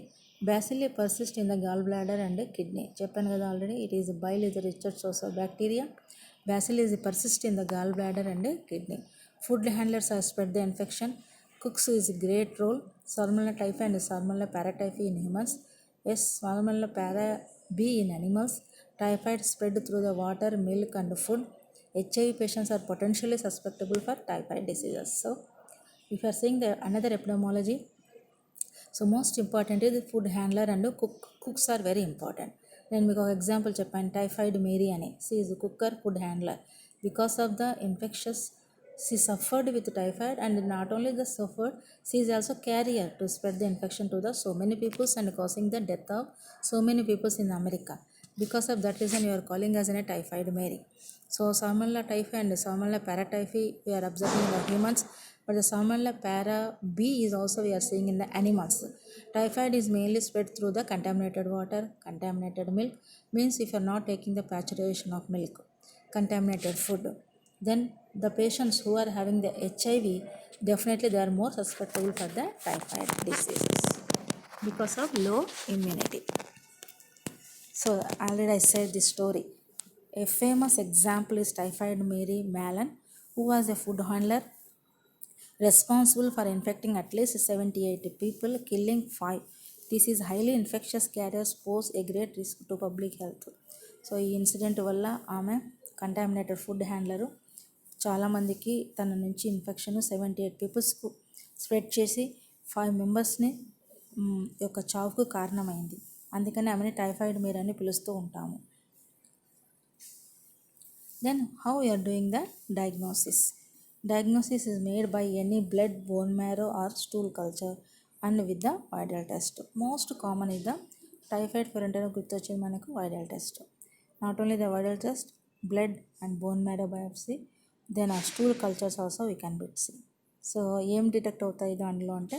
bacilli persist in the gallbladder and kidney. చెప్పాను కదా already, it is bile is the richest source of bacteria. Bacilli is persist in the gallbladder and kidney. Food handlers have spread the infection. Cooks is a great role. Salmonella typhi and Salmonella paratyphi in humans. Yes, Salmonella para B in animals. Typhoid spread through the water, milk and food. HIV patients are potentially susceptible for typhoid diseases. So if you are seeing the another epidemiology, so most important ఇది food handler and cooks are very important. నేను మీకు ఒక example చెప్పాను, typhoid Mary అని. She is cooker, food handler. Because of the infectious, she suffered with typhoid, and not only the suffered, she is also carrier to spread the infection to the so many peoples and causing the death of so many peoples in America. Because of that reason, you are calling as a typhoid Mary. So Salmonella typhi and Salmonella paratyphi we are observing in the humans, but the Salmonella para B is also we are seeing in the animals. Typhoid is mainly spread through the contaminated water, contaminated milk, means if you are not taking the pasteurization of milk, contaminated food, then the patients who are having the HIV, definitely they are more susceptible for the typhoid diseases because of low immunity. So already I said this story. A famous example is typhoid Mary Mallon, who was a food handler responsible for infecting at least 78 people, killing 5. This is highly infectious carriers pose a great risk to public health. So ఈ incident వల్ల ఆమె contaminated food హ్యాండ్లరు చాలామందికి తన నుంచి infection 78 పీపుల్స్కు spread చేసి 5 మెంబర్స్ని యొక్క చావుకు కారణమైంది. అందుకని ఆమెని టైఫాయిడ్ మీర్ అని పిలుస్తూ ఉంటాము. Then how we are doing the diagnosis? Diagnosis is made by any blood, bone marrow or stool culture and with the viral test. Most common is the typhoid for entire గుర్తొచ్చేది మనకు viral test. Not only the viral test, blood and bone marrow biopsy, then our stool cultures also we can see. So ఏం detect అవుతాయి దాంట్లో అంటే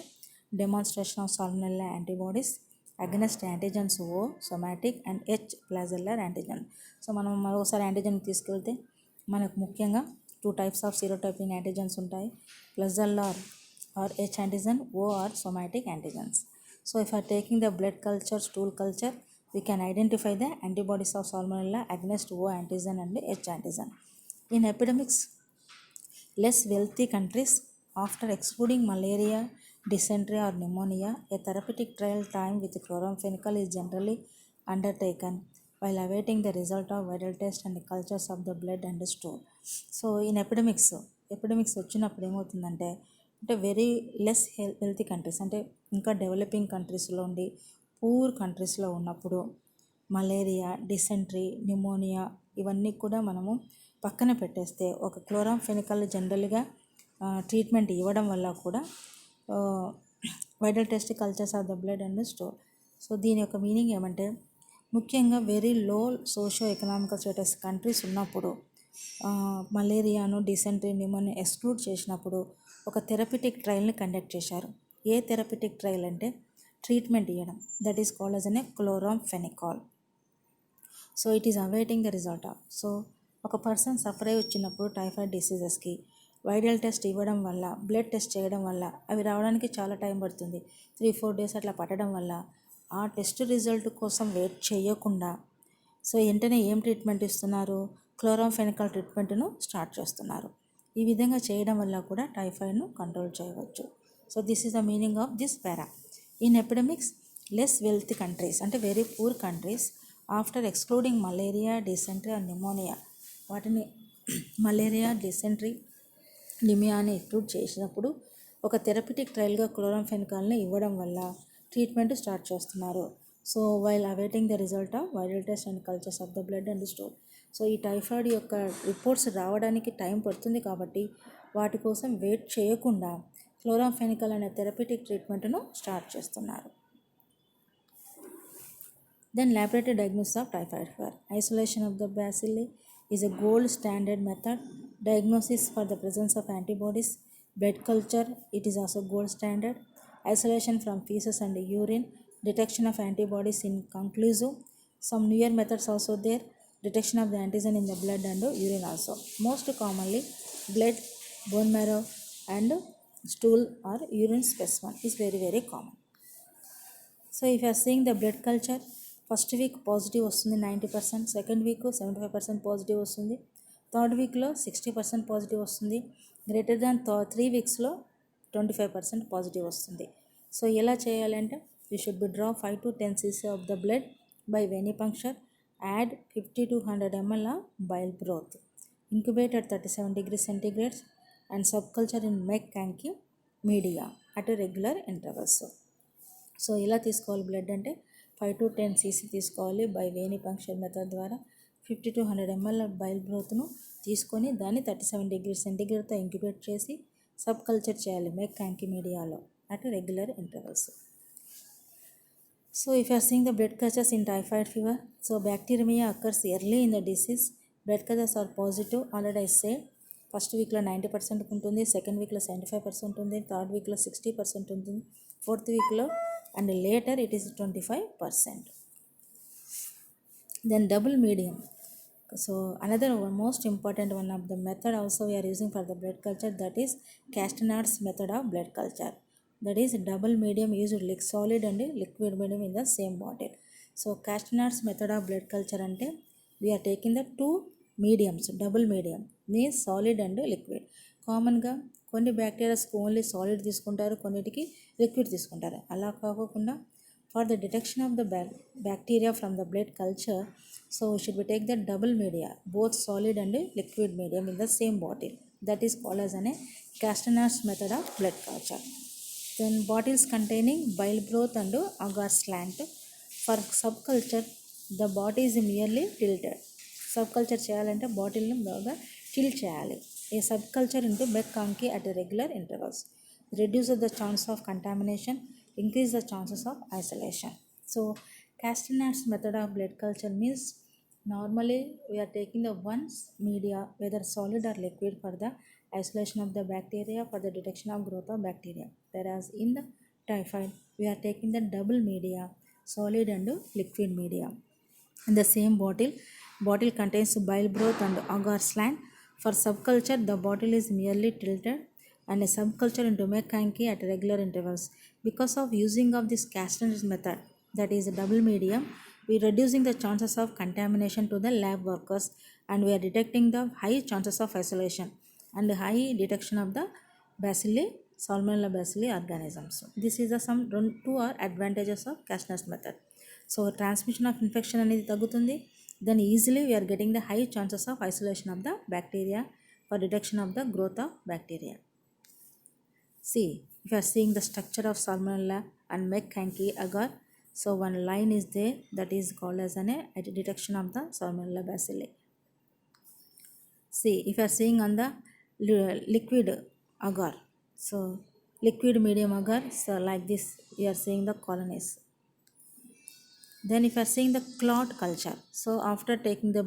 demonstration of Salmonella antibodies against antigens O somatic and H flagellar antigen. So మనం మరోసారి యాంటీజన్కి తీసుకెళ్తే మనకు ముఖ్యంగా 2 types of serotyping antigens ఉంటాయి, flagellar or H antigen, O or somatic antigens. So if are taking the blood culture, stool culture, we can identify the antibodies of salmonella against O antigen and H antigen. In epidemics, less wealthy countries, after excluding malaria, dysentery or pneumonia, a therapeutic trial time with chloramphenicol is generally undertaken while awaiting the result of viral test and cultures of the blood and stool. So in epidemics వచ్చినప్పుడు ఏమవుతుందంటే అంటే very less healthy countries అంటే ఇంకా developing కంట్రీస్లో ఉండి poor కంట్రీస్లో ఉన్నప్పుడు malaria, dysentery, pneumonia ఇవన్నీ కూడా మనము పక్కన పెట్టేస్తే ఒక క్లోరాంఫెనికల్ జనరల్గా ట్రీట్మెంట్ ఇవ్వడం వల్ల కూడా viral test cultures of the blood and store. So దీని యొక్క మీనింగ్ ఏమంటే ముఖ్యంగా very low socio economical status countries ఉన్నప్పుడు మలేరియాను, డిసెంట్రీ, న్యూమోనియా ఎక్స్క్లూడ్ చేసినప్పుడు ఒక థెరపిటిక్ ట్రయల్ని కండక్ట్ చేశారు. ఏ థెరపిటిక్ ట్రయల్ అంటే ట్రీట్మెంట్ ఇవ్వడం, that is called as an chloramphenicol. So it is awaiting the result of. So ఒక పర్సన్ సఫర్ అయి వచ్చినప్పుడు టైఫాయిడ్ డిసీజెస్కి వైరల్ టెస్ట్ ఇవ్వడం వల్ల, బ్లడ్ టెస్ట్ చేయడం వల్ల అవి రావడానికి చాలా టైం పడుతుంది, 3-4 days అట్లా పట్టడం వల్ల ఆ టెస్ట్ రిజల్ట్ కోసం వెయిట్ చేయకుండా సో వెంటనే ఏం ట్రీట్మెంట్ ఇస్తున్నారు, క్లోరాంఫెనికాల్ ట్రీట్మెంట్ను స్టార్ట్ చేస్తున్నారు. ఈ విధంగా చేయడం వల్ల కూడా టైఫాయిడ్ను కంట్రోల్ చేయవచ్చు. So this is the meaning of this para. In epidemics, less wealthy countries అంటే very poor countries after excluding malaria, dysentery and pneumonia, వాటిని మలేరియా, డిసెంట్రీ, న్యూమోనియా అని ఎక్స్క్లూడ్ చేసినప్పుడు ఒక థెరపిటిక్ ట్రయల్గా క్లోరాంఫెనికాల్ని ఇవ్వడం వల్ల ట్రీట్మెంట్ స్టార్ట్ చేస్తున్నారు. So while awaiting the result of viral test and cultures of the blood and store. So ఈ టైఫాయిడ్ యొక్క రిపోర్ట్స్ రావడానికి టైం పడుతుంది కాబట్టి వాటి కోసం వెయిట్ చేయకుండా క్లోరాంఫెనికల్ అనే థెరపిటిక్ ట్రీట్మెంట్ను స్టార్ట్ చేస్తున్నారు. Then laboratory diagnosis of typhoid fever. Isolation of the bacilli is a gold standard method. Diagnosis for the presence of antibodies. Blood culture, it is also gold standard. Isolation from feces and urine. Detection of antibodies inconclusive. Some newer methods also there. Detection of the antigen in the blood and urine also. Most commonly, blood, bone marrow and stool or urine specimen is very, very common. So if you are seeing the blood culture, first week positive వస్తుంది 90%, second week 75% positive వస్తుంది, third వీక్లో 60% positive వస్తుంది, greater than 3 weeksలో 25% positive వస్తుంది. So ఎలా చేయాలంటే you should be draw 5 to 10 cc of the blood by venipuncture, add 50 to 100 ml bile broth, incubated 37 degrees centigrade and sub culture in MacConkey media at regular intervals. So ఎలా తీసుకోవాలి blood అంటే 5 to 10 cc తీసుకోవాలి by వెనిపంక్చర్ method ద్వారా. 50 to 100 ml bile బ్రోత్ను తీసుకొని దాన్ని 37 degrees సెంటిగ్రేడ్తో incubate చేసి sub culture చేయాలి McConkey మీడియాలో at regular intervals. So if you are seeing the blood cultures in typhoid fever, so bacteremia occurs early in the disease. Blood cultures are positive, already I said. First వీక్లో 90% ఉంటుంది, second వీక్లో 75% ఉంది, third వీక్లో 60% ఉంటుంది, fourth వీక్లో and later it is 25%. Then double medium. So another one most important one of the method also we are using for the blood culture, that is Castanets method of blood culture. That is double medium used solid and liquid medium in the same bottle. So Castanets method of blood culture ante we are taking the two mediums, double medium means solid and liquid. కామన్గా కొన్ని బ్యాక్టీరియాస్కి only solid తీసుకుంటారు, కొన్నిటికి liquid తీసుకుంటారు. అలా కాకుండా for the detection of the bacteria from the blood culture, so should we take the double media, both solid and liquid medium in the same bottle. That is called as a Castanets method of blood culture. Then bottles containing bile broth and agar slant. For subculture the body is merely tilted. Subculture చేయాలంటే బాటిల్ని బాగా tilt చేయాలి. A subculture into McConkey at regular intervals reduces the chance of contamination, increase the chances of isolation. So Castanets method of blood culture means normally we are taking the one media, whether solid or liquid, for the isolation of the bacteria, for the detection of growth of bacteria. Whereas in the typhoid we are taking the double media, solid and liquid media in the same bottle. Bottle contains bile broth and agar slant. For subculture the bottle is merely tilted and a subculture into McConkey at regular intervals. Because of using of this Castanets method, that is a double medium, we are reducing the chances of contamination to the lab workers, and we are detecting the high chances of isolation and high detection of the bacilli, Salmonella bacilli organisms. This is the some two are advantages of Castanets method. So transmission of infection అనేది తగ్గుతుంది, then easily we are getting the high chances of isolation of the bacteria for detection of the growth of bacteria. See, if you are seeing the structure of Salmonella and McConkey agar, so one line is there that is called as a detection of the Salmonella bacilli. See, if you are seeing on the liquid agar, so liquid medium agar, so like this we are seeing the colonies. Then if you are seeing the clot culture, so after taking the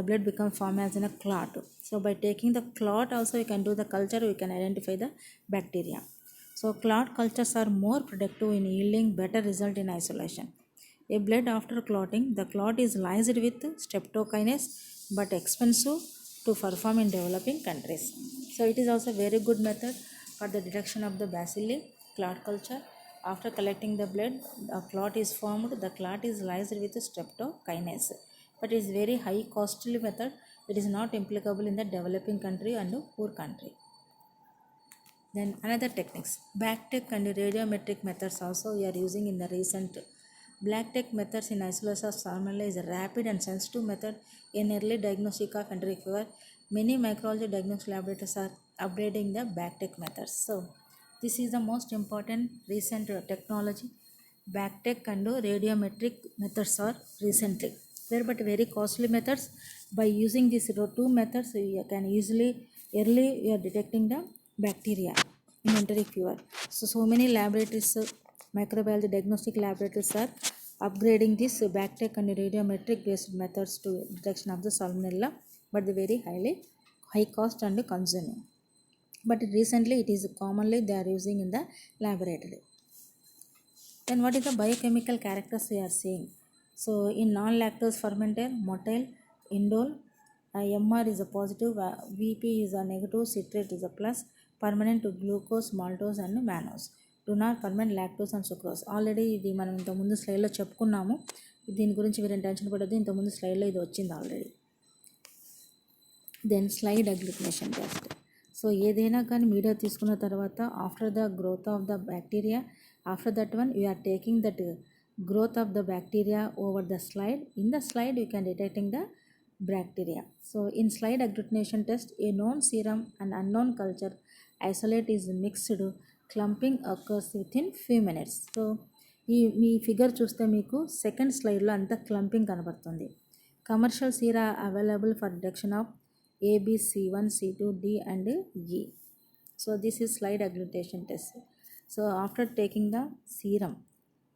blood becomes formed as in a clot. So by taking the clot also we can do the culture, we can identify the bacteria. So clot cultures are more productive in yielding better result in isolation. A blood after clotting, the clot is laced with streptokinase but expensive to perform in developing countries. So it is also a very good method for the detection of the bacilli, clot culture. After collecting the blood, a clot is formed. The clot is laced with streptokinase, but it is very high costly method. It is not applicable in the developing country and poor country. Then another techniques, BACTEC and radiometric methods also we are using in the recent. BACTEC methods in isolation of Salmonella is a rapid and sensitive method in early diagnostic of enteric fever. Many microbiology diagnostic laboratories are upgrading the BACTEC methods. So this is the most important recent technology. BACTEC and radiometric methods are recently there, but very costly methods. By using these two methods we can easily early we are detecting the bacteria in enteric fever. So many laboratories, microbiology diagnostic laboratories are upgrading this BACTEC and radiometric based methods to detection of the Salmonella, but they very high cost and consuming. But recently it is commonly they are using in the laboratory. Then what is the biochemical characters we are seeing? So in non-lactose fermenter, motile, indole, MR is a positive, VP is a negative, citrate is a plus, permanent to glucose, maltose and mannose. Do not ferment lactose and sucrose. Already ఇది మనం ఇంతకుముందు స్లైడ్లో చెప్పుకున్నాము, దీని గురించి మీరు tension పడద్దు, ఇంతకుముందు స్లైడ్లో ఇది వచ్చింది already. Then slide agglutination test. So ఏదైనా కానీ మీడియా తీసుకున్న తర్వాత after the growth of the bacteria, after that one you are taking that growth of the bacteria over the slide. In the slide you can detecting the bacteria. So in slide agglutination test, a known serum and unknown culture isolate is mixed. Clumping occurs within few minutes. So మీ figure చూస్తే మీకు second స్లైడ్లో అంతా clumping కనబడుతుంది. Commercial sera available for detection of A, B, C1, C2, D and E. So this is slide agglutination test. So after taking the serum,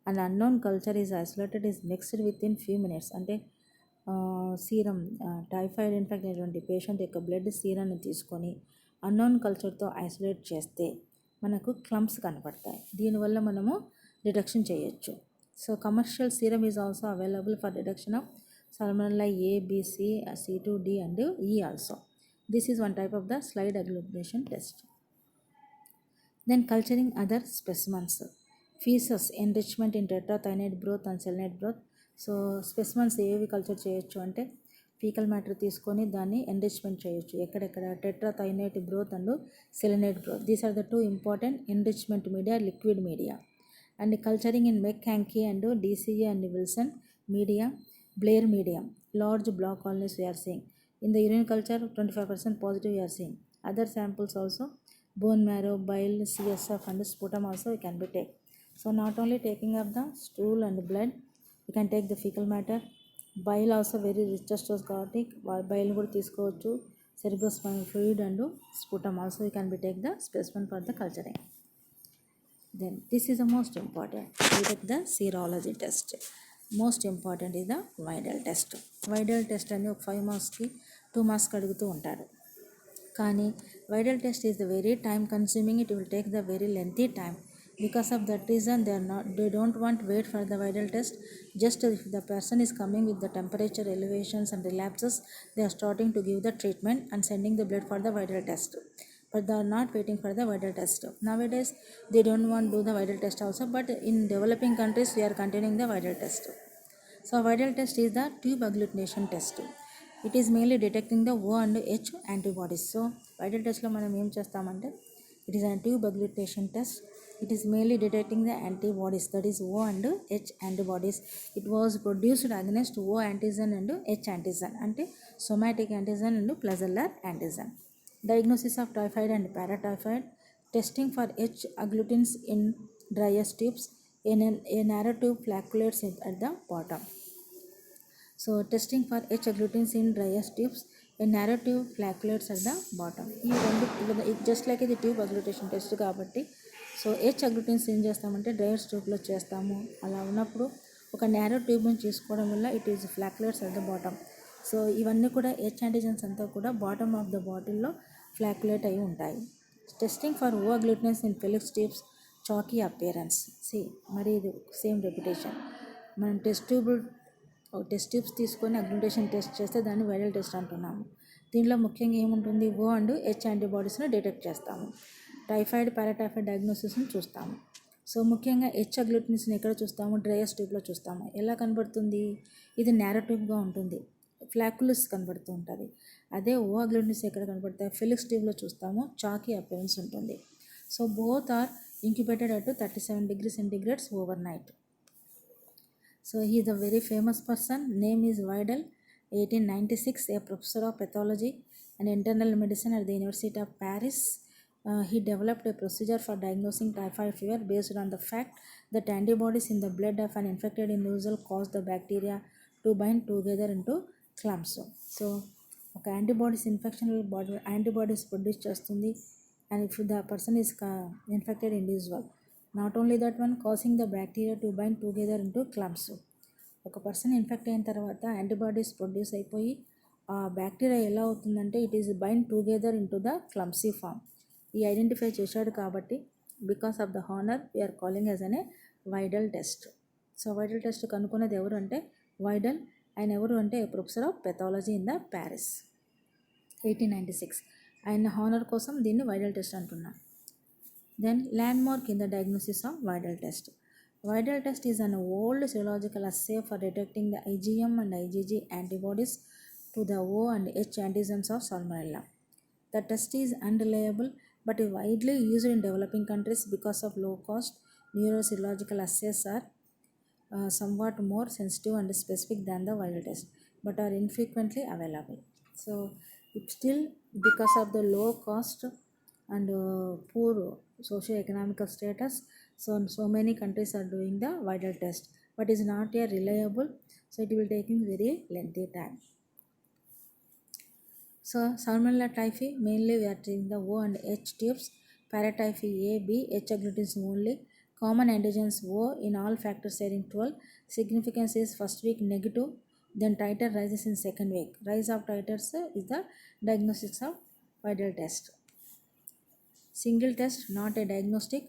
an unknown culture is isolated, is mixed within few minutes. అంటే serum typhoid infect అయినటువంటి patient యొక్క blood సీరాన్ని తీసుకొని unknown కల్చర్తో isolate చేస్తే మనకు క్లమ్స్ కనపడతాయి. దీనివల్ల మనము detection చేయొచ్చు. So commercial serum is also available for detection of Salmonella A, B, C, C2, D and E also. This is one type of the slide agglutination test. Then culturing other specimens. Feces enrichment in tetrathionate broth and selenite broth. So specimens ఏవి culture చేయొచ్చు అంటే faecal matter తీసుకొని దాన్ని enrichment చేయొచ్చు. ఎక్కడెక్కడ tetrathionate broth and selenite broth. These are the two important enrichment media, liquid media. And culturing in MacConkey and DCA and Wilson media, Blair medium, large block colonies we are seeing. In the urine culture 25% positive we are seeing. Other samples also bone marrow, bile, CSF and sputum also we can be take. So not only taking up the stool and blood, you can take the fecal matter. Bile also very richest was కాబట్టి bile కూడా తీసుకోవచ్చు. cerebrospinal fluid and sputum also you can be take the specimen for the culturing. Then this is the most important. We take the serology test. Most important is the Widal test. Widal test అని ఒక 5 మార్క్స్కి 2 మార్క్స్కి అడుగుతూ ఉంటారు. కానీ Widal test is the very time consuming. It will take the very lengthy time. Because of that reason they don't want wait for the Widal test. Just if the person is coming with the temperature elevations and relapses, they are starting to give the treatment and sending the blood for the Widal test. But they are not waiting for the Widal test. Nowadays they don't want to do the Widal test also, but in developing countries we are continuing the Widal test. So Widal test is the tube agglutination test. It is mainly detecting the O and H antibodies. So Widal test లో మనం ఏం చేస్తామంటే it is a tube agglutination test. It is mainly detecting the antibodies, that is O and H antibodies. It was produced against O antigen and H antigen, అంటే somatic antigen and placellar antigen. Diagnosis of typhoid and paratyphoid. Testing for H agglutins in driest tubes. A narrow tube flacculates at the bottom. So testing for H agglutins in driest tubes. A narrow tube flacculates at the bottom. ఈ రెండు just like ఇది tube అగ్లూటేషన్ test కాబట్టి so H అగ్లూటెన్స్ ఏం చేస్తామంటే dryers ట్యూబ్లో చేస్తాము. అలా ఉన్నప్పుడు ఒక నేరో ట్యూబ్ని తీసుకోవడం వల్ల it is flocculates at the bottom. So ఇవన్నీ కూడా H యాంటిజెన్స్ అంతా కూడా బాటమ్ ఆఫ్ ద బాటిల్లో ఫ్లాక్యులేట్ అయి ఉంటాయి. Testing for O agglutinins in Felix tubes, chalky appearance. మరి ఇది సేమ్ రెప్యుటేషన్. మనం టెస్ట్ ట్యూబ్స్ తీసుకొని అగ్లూటేషన్ టెస్ట్ చేస్తే దాన్ని వైరల్ టెస్ట్ అంటున్నాము. దీనిలో ముఖ్యంగా ఏముంటుంది, O అండ్ H యాంటీబాడీస్ని డిటెక్ట్ చేస్తాము. టైఫాయిడ్, పారాటైఫాయిడ్ డయాగ్నోసిస్ని చూస్తాము. సో ముఖ్యంగా H అగ్లూటిన్స్ని ఎక్కడ చూస్తాము, డ్రైయస్ ట్యూబ్లో చూస్తాము. ఎలా కనబడుతుంది, ఇది నేరో ట్యూబ్గా ఉంటుంది, ఫ్లాక్యులస్ కనబడుతూ ఉంటుంది. అదే O అగ్లూటిన్స్ ఎక్కడ కనబడతాయి, ఫిలిక్స్ ట్యూబ్లో చూస్తాము, చాకీ అపియరెన్స్ ఉంటుంది. So both are incubated at 37 degrees centigrade overnight. So he is a very famous person. Name is Widal. 1896, a professor of pathology and internal medicine at the University of Paris. He developed a procedure for diagnosing typhoid fever based on the fact that antibodies in the blood of an infected individual cause the bacteria to bind together into clumps. So ఒక antibodies infection body antibodies produce చేస్తుంది. And if the person is infected individual, not only that one causing the bacteria to bind together into clumps. ఒక person infect అయిన తర్వాత antibodies produce అయిపోయి ఆ bacteria ఎలా అవుతుందంటే it is bind together into the clumsy form. ఈ identify చేశాడు కాబట్టి because of the honour we are calling as అనే Vidal test. So Vidal test కనుక్కున్నది ఎవరు అంటే వైడల్. ఆయన ఎవరు అంటే professor of pathology in the Paris. 1896 ఆయన హానర్ కోసం దీన్ని వైడల్ టెస్ట్ అంటున్నాం. Then landmark in the diagnosis of Widal test. Widal test is an old serological assay for detecting the IgM and IgG antibodies to the O and H antigens of Salmonella. The test is unreliable but is widely used in developing countries because of low cost. Neuroserological assays are somewhat more sensitive and specific than the Widal test but are infrequently available. So still because of the low cost and poor socio-economical status, so many countries are doing the Widal test but is not reliable, so it will taking very lengthy time. So Salmonella typhi mainly we are treating the O and H tubes, paratyphi A, B, H agglutins only. Common antigens O in all factors sharing 12. Significance is first week negative, then titer rises in second week. Rise of titers is the diagnostics of Widal test. Single test, not a diagnostic.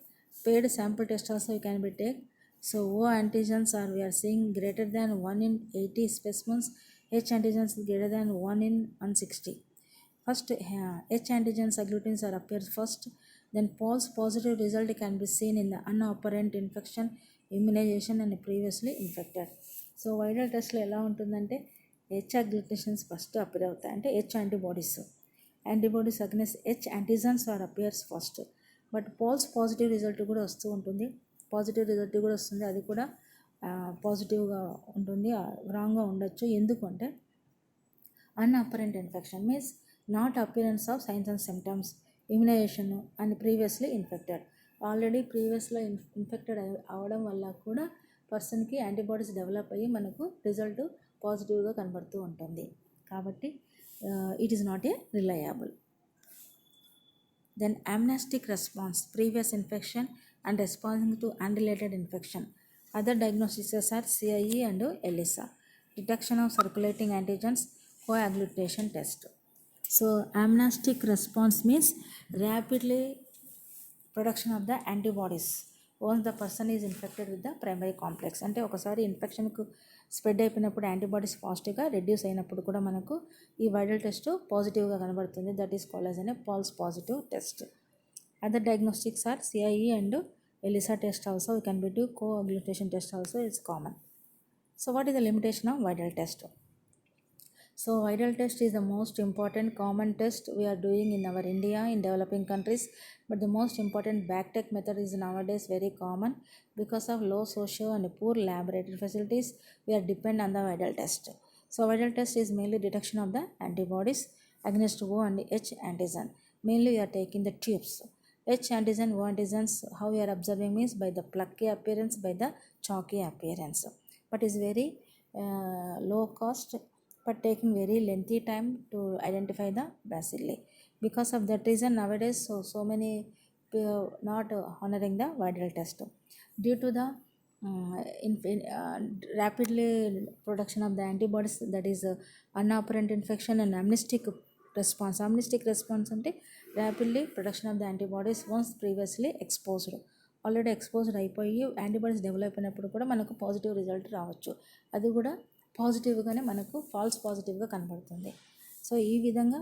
Paid sample test also can be taken. So O antigens are we are seeing greater than 1 in 80 specimens. H antigens greater than 1 in 160. First, H antigens agglutins are appears first. Then false positive result can be seen in the unoperant infection, immunization and previously infected. So viral టెస్ట్లో ఎలా ఉంటుందంటే H agglutinations first appear అవుతాయి, అంటే H antibodies against H antigens are appears first. But false positive result కూడా వస్తూ ఉంటుంది, positive result కూడా వస్తుంది, అది కూడా పాజిటివ్గా ఉంటుంది, రాంగ్గా ఉండొచ్చు. ఎందుకంటే unapparent infection means not appearance of signs and symptoms, immunization and previously infected. Already previously infected అవ్వడం వల్ల కూడా పర్సన్కి యాంటీబాడీస్ డెవలప్ అయ్యి మనకు రిజల్ట్ పాజిటివ్గా కనబడుతూ ఉంటుంది. కాబట్టి it is not a reliable. Then amnestic response, previous infection and responding to unrelated infection. Other diagnoses are CIE and ELISA. Detection of circulating antigens, coagglutation test. So amnestic response means rapidly production of the antibodies once the person is infected with the primary complex. అంటే ఒకసారి ఇన్ఫెక్షన్కు spread అయిపోయినప్పుడు antibodies ఫాస్ట్గా reduce అయినప్పుడు కూడా మనకు ఈ viral test పాజిటివ్గా కనబడుతుంది. That is called as an false positive test. Other diagnostics are CIE and ELISA test also can be do, coagglutination test also it's common. So what is the limitation of viral test? So viral test is the most important common test we are doing in our India in developing countries, but the most important backtech method is nowadays very common because of low socio and poor laboratory facilities. We are depend on the viral test. So viral test is mainly detection of the antibodies against O and H antigen. Mainly we are taking the tubes. H antigen, O antigens, how we are observing means by the plucky appearance, by the chalky appearance, but is very low cost, but taking very lengthy time to identify the bacilli. Because of that reason nowadays so many not honoring the viral test due to the rapidly production of the antibodies, that is unoperant infection and amnestic response. Amnestic response అంటే rapidly production of the antibodies once previously exposed. Already exposed అయిపోయి antibodies develop అయినప్పుడు కూడా మనకు positive result రావచ్చు, అది కూడా పాజిటివ్గానే మనకు ఫాల్స్ పాజిటివ్గా కనబడుతుంది. సో ఈ విధంగా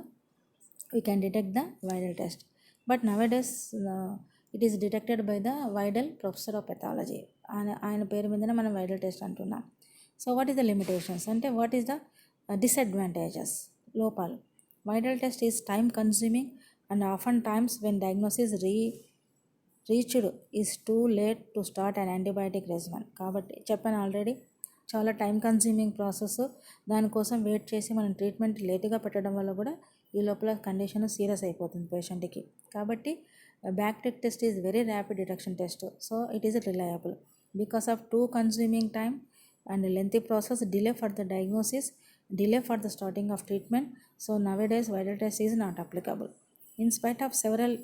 we can detect the Widal test. But nowadays it is detected by the Widal professor of pathology. ఆయన పేరు మీదనే మనం వైరల్ టెస్ట్ అంటున్నాం. So what is the limitations అంటే వాట్ ఈస్ ద డిసడ్వాంటేజెస్, లోపాలు? Widal test is time consuming and often times when diagnosis reached is too late to start and antibiotic regimen. కాబట్టి చెప్పాను already, చాలా time consuming process. దానికోసం wait చేసి మనం treatment లేటుగా పెట్టడం వల్ల కూడా ఈ లోపల కండిషన్ సీరియస్ అయిపోతుంది పేషెంట్కి. కాబట్టి BACTEC test is very rapid detection test. So it is reliable because of too consuming time and lengthy process, delay for the diagnosis, delay for the starting of treatment. So nowadays viral test is not applicable. In spite of several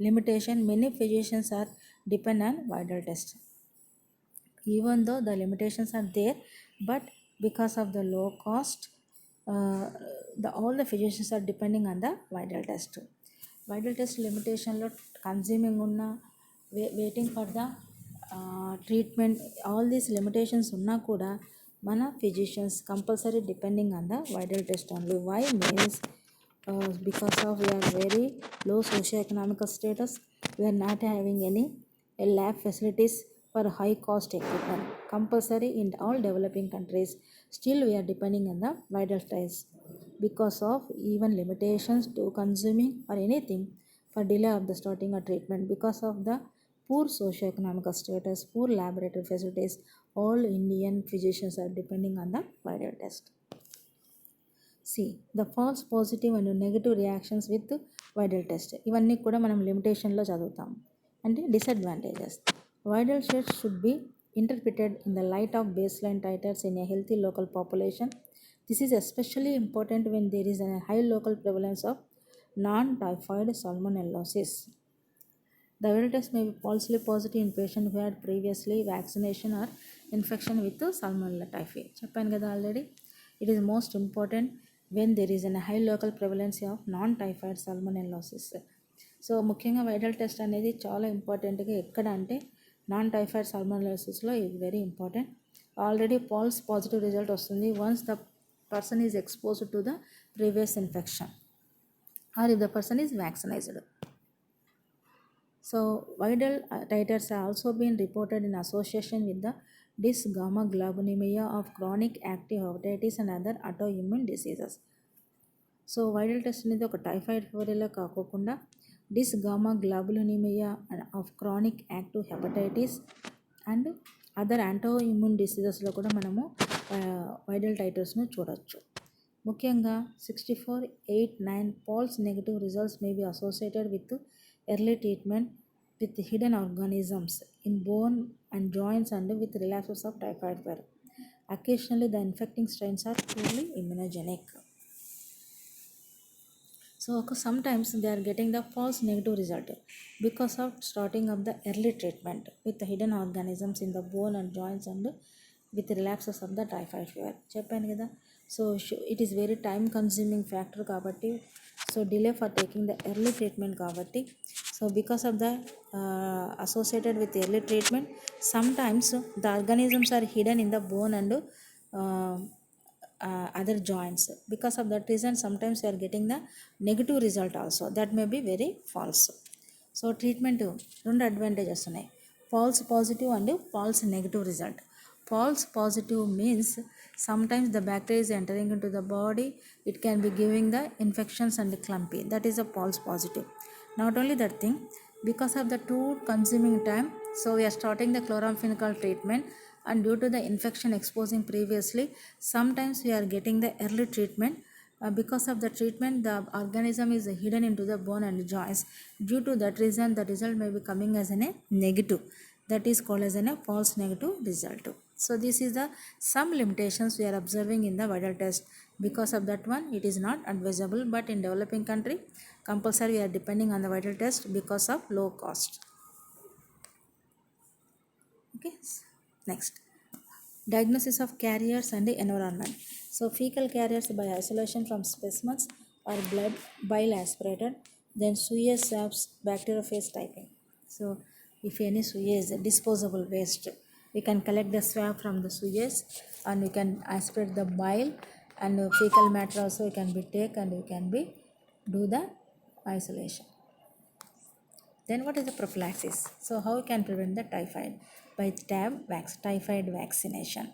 limitation, many physicians are depend on viral test. Even though the limitations are there, but because of the low cost, all the physicians are depending on the viral test. Viral test limitation lo consuming unna, waiting for the treatment, all these limitations unna kuda mana physicians compulsory depending on the viral test only. Why means because of we are very low socio-economical status, we are not having any lab facilities for high cost equipment compulsory in all developing countries. Still we are depending on the viral test because of even limitations to consuming or anything for delay of the starting a treatment. Because of the poor socio-economical status, poor laboratory facilities, all Indian physicians are depending on the viral test. See the false positive and negative reactions with viral test. ఇవన్నీ కూడా మనం లిమిటేషన్లో చదువుతాం. అంటే disadvantages, viral test should be interpreted in the light of baseline titers in a healthy local population. This is especially important when there is a high local prevalence of non-typhoid salmonellosis. The viral test may be falsely positive in patients who had previously vaccination or infection with Salmonella typhi. చెప్పాను కదా already. It is most important when there is a high local prevalence of non-typhoid salmonellosis. So ముఖ్యంగా viral test అనేది చాలా ఇంపార్టెంట్గా ఎక్కడ అంటే non typhoid సాల్మోనెల్లోసిస్లో ఇది very important. Already false positive result వస్తుంది once the person is exposed to the previous infection or if the person is vaccinized. So viral titers have also been reported in association with the dysgammaglobulinemia of chronic active hepatitis and other autoimmune diseases. So viral test అనేది ఒక typhoid ఫీవర్లో కాకోకుండా dysgammaglobulinemia of chronic active hepatitis and other autoimmune డిసీజెస్లో కూడా మనము viral టైటర్స్ను చూడవచ్చు. ముఖ్యంగా 64, 8, 9 false negative results may be associated with early treatment with hidden organisms in bone and joints and with relapses of typhoid fever. Occasionally, the infecting strains are truly immunogenic. So sometimes they are getting the false negative result because of starting of the early treatment with the hidden organisms in the bone and joints and with relapses of the typhoid fever. చెప్పాను కదా. So it is very time consuming factor కాబట్టి so delay for taking the early treatment కాబట్టి so because of the associated with early treatment sometimes the organisms are hidden in the bone and other joints. Because of that reason sometimes we are getting the negative result also that may be very false. So treatment రెండు advantages ఉన్నాయి, false positive and false negative result. False positive means sometimes the bacteria is entering into the body, it can be giving the infections and clumpy. That is a false positive. Not only that thing, because of the too consuming time, so we are starting the chloramphenicol treatment and due to the infection exposing previously, sometimes we are getting the early treatment. Because of the treatment, the organism is hidden into the bone and joints. Due to that reason, the result may be coming as a negative. That is called as a false negative result. So this is the some limitations we are observing in the viral test. Because of that one, it is not advisable, but in developing country, compulsory we are depending on the viral test because of low cost. Okay, next, diagnosis of carriers and the environment. So fecal carriers by isolation from specimens or blood, bile aspirated, then sewage swabs, bacteriophage typing. So if any sewage disposable waste, we can collect the swab from the sewage and we can aspirate the bile and fecal matter also we can be take and we can be do the isolation. Then what is the prophylaxis? So how we can prevent the typhoid? By typhoid vaccination.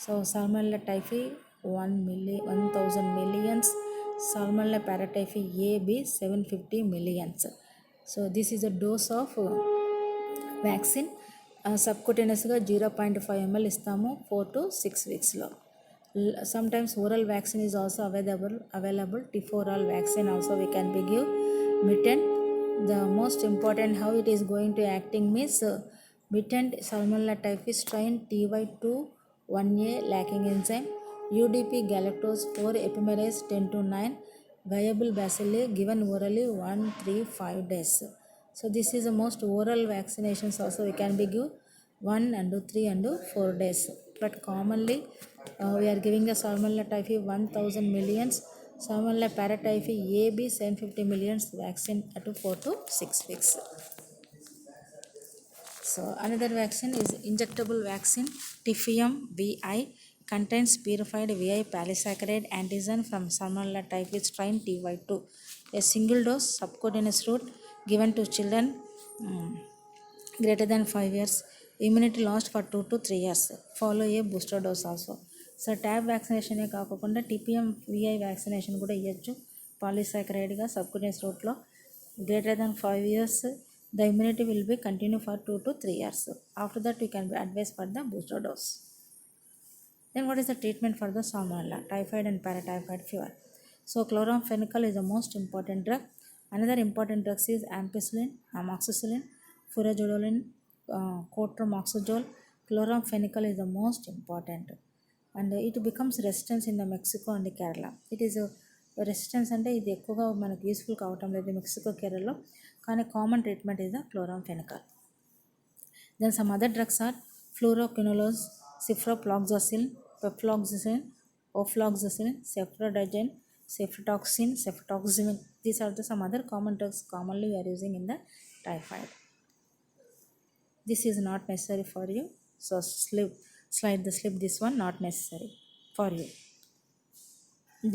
So Salmonella typhi 1,000 millions, Salmonella paratyphi AB 750 millions. So this is a dose of vaccine సబ్కుటేనియస్గా 0.5 ml ఇస్తాము 4 to 6 weeksలో. Sometimes oral vaccine is also available. Tiforol vaccine also we can be give mitent. The most important how it is going to acting means mitent Salmonella typhi strain TY2 1A lacking enzyme, UDP galactose 4 epimerase 10 to 9 viable bacilli given orally 1, 3, 5 days. So this is the most oral vaccinations also we can be give 1 and 3 and 4 days. But commonly we are giving the Salmonella typhi 1,000 millions, Salmonella paratyphi AB 750 millions vaccine at 4 to 6 weeks. So another vaccine is injectable vaccine Tifium VI, contains purified VI polysaccharide antigen from Salmonella typhi strain TY2. A single dose subcutaneous route given to children greater than 5 years. Immunity lost for 2 to 3 years. Follow a booster dose also. So TAB వ్యాక్సినేషనే కాకుండా TPM Vi vaccination కూడా ఇవ్వచ్చు పాలీసాకరైడ్గా subcutaneous రూట్లో. Greater than 5 years the immunity will be continue for 2 to 3 years. After that we can be advised for the booster dose. Then what is the treatment for the Salmonella, typhoid and paratyphoid fever? So chloramphenicol is the most important drug. Another important drugs is ampicillin, amoxicillin, furazolin, cotrimoxazole. Chloramphenicol is the most important. And it becomes resistance in the Mexico and Kerala. It is resistance అంటే ఇది ఎక్కువగా మనకు useful కావటం లేదు Mexico కేరళలో, కానీ common treatment is the chloramphenicol. Then some other drugs are fluoroquinolones, ciprofloxacin, pefloxacin, ofloxacin, ceftriaxone, ceftriaxone, ceftriaxone. These are the some other common drugs commonly we are using in the typhoid. This is not necessary for you, so slide this one not necessary for you.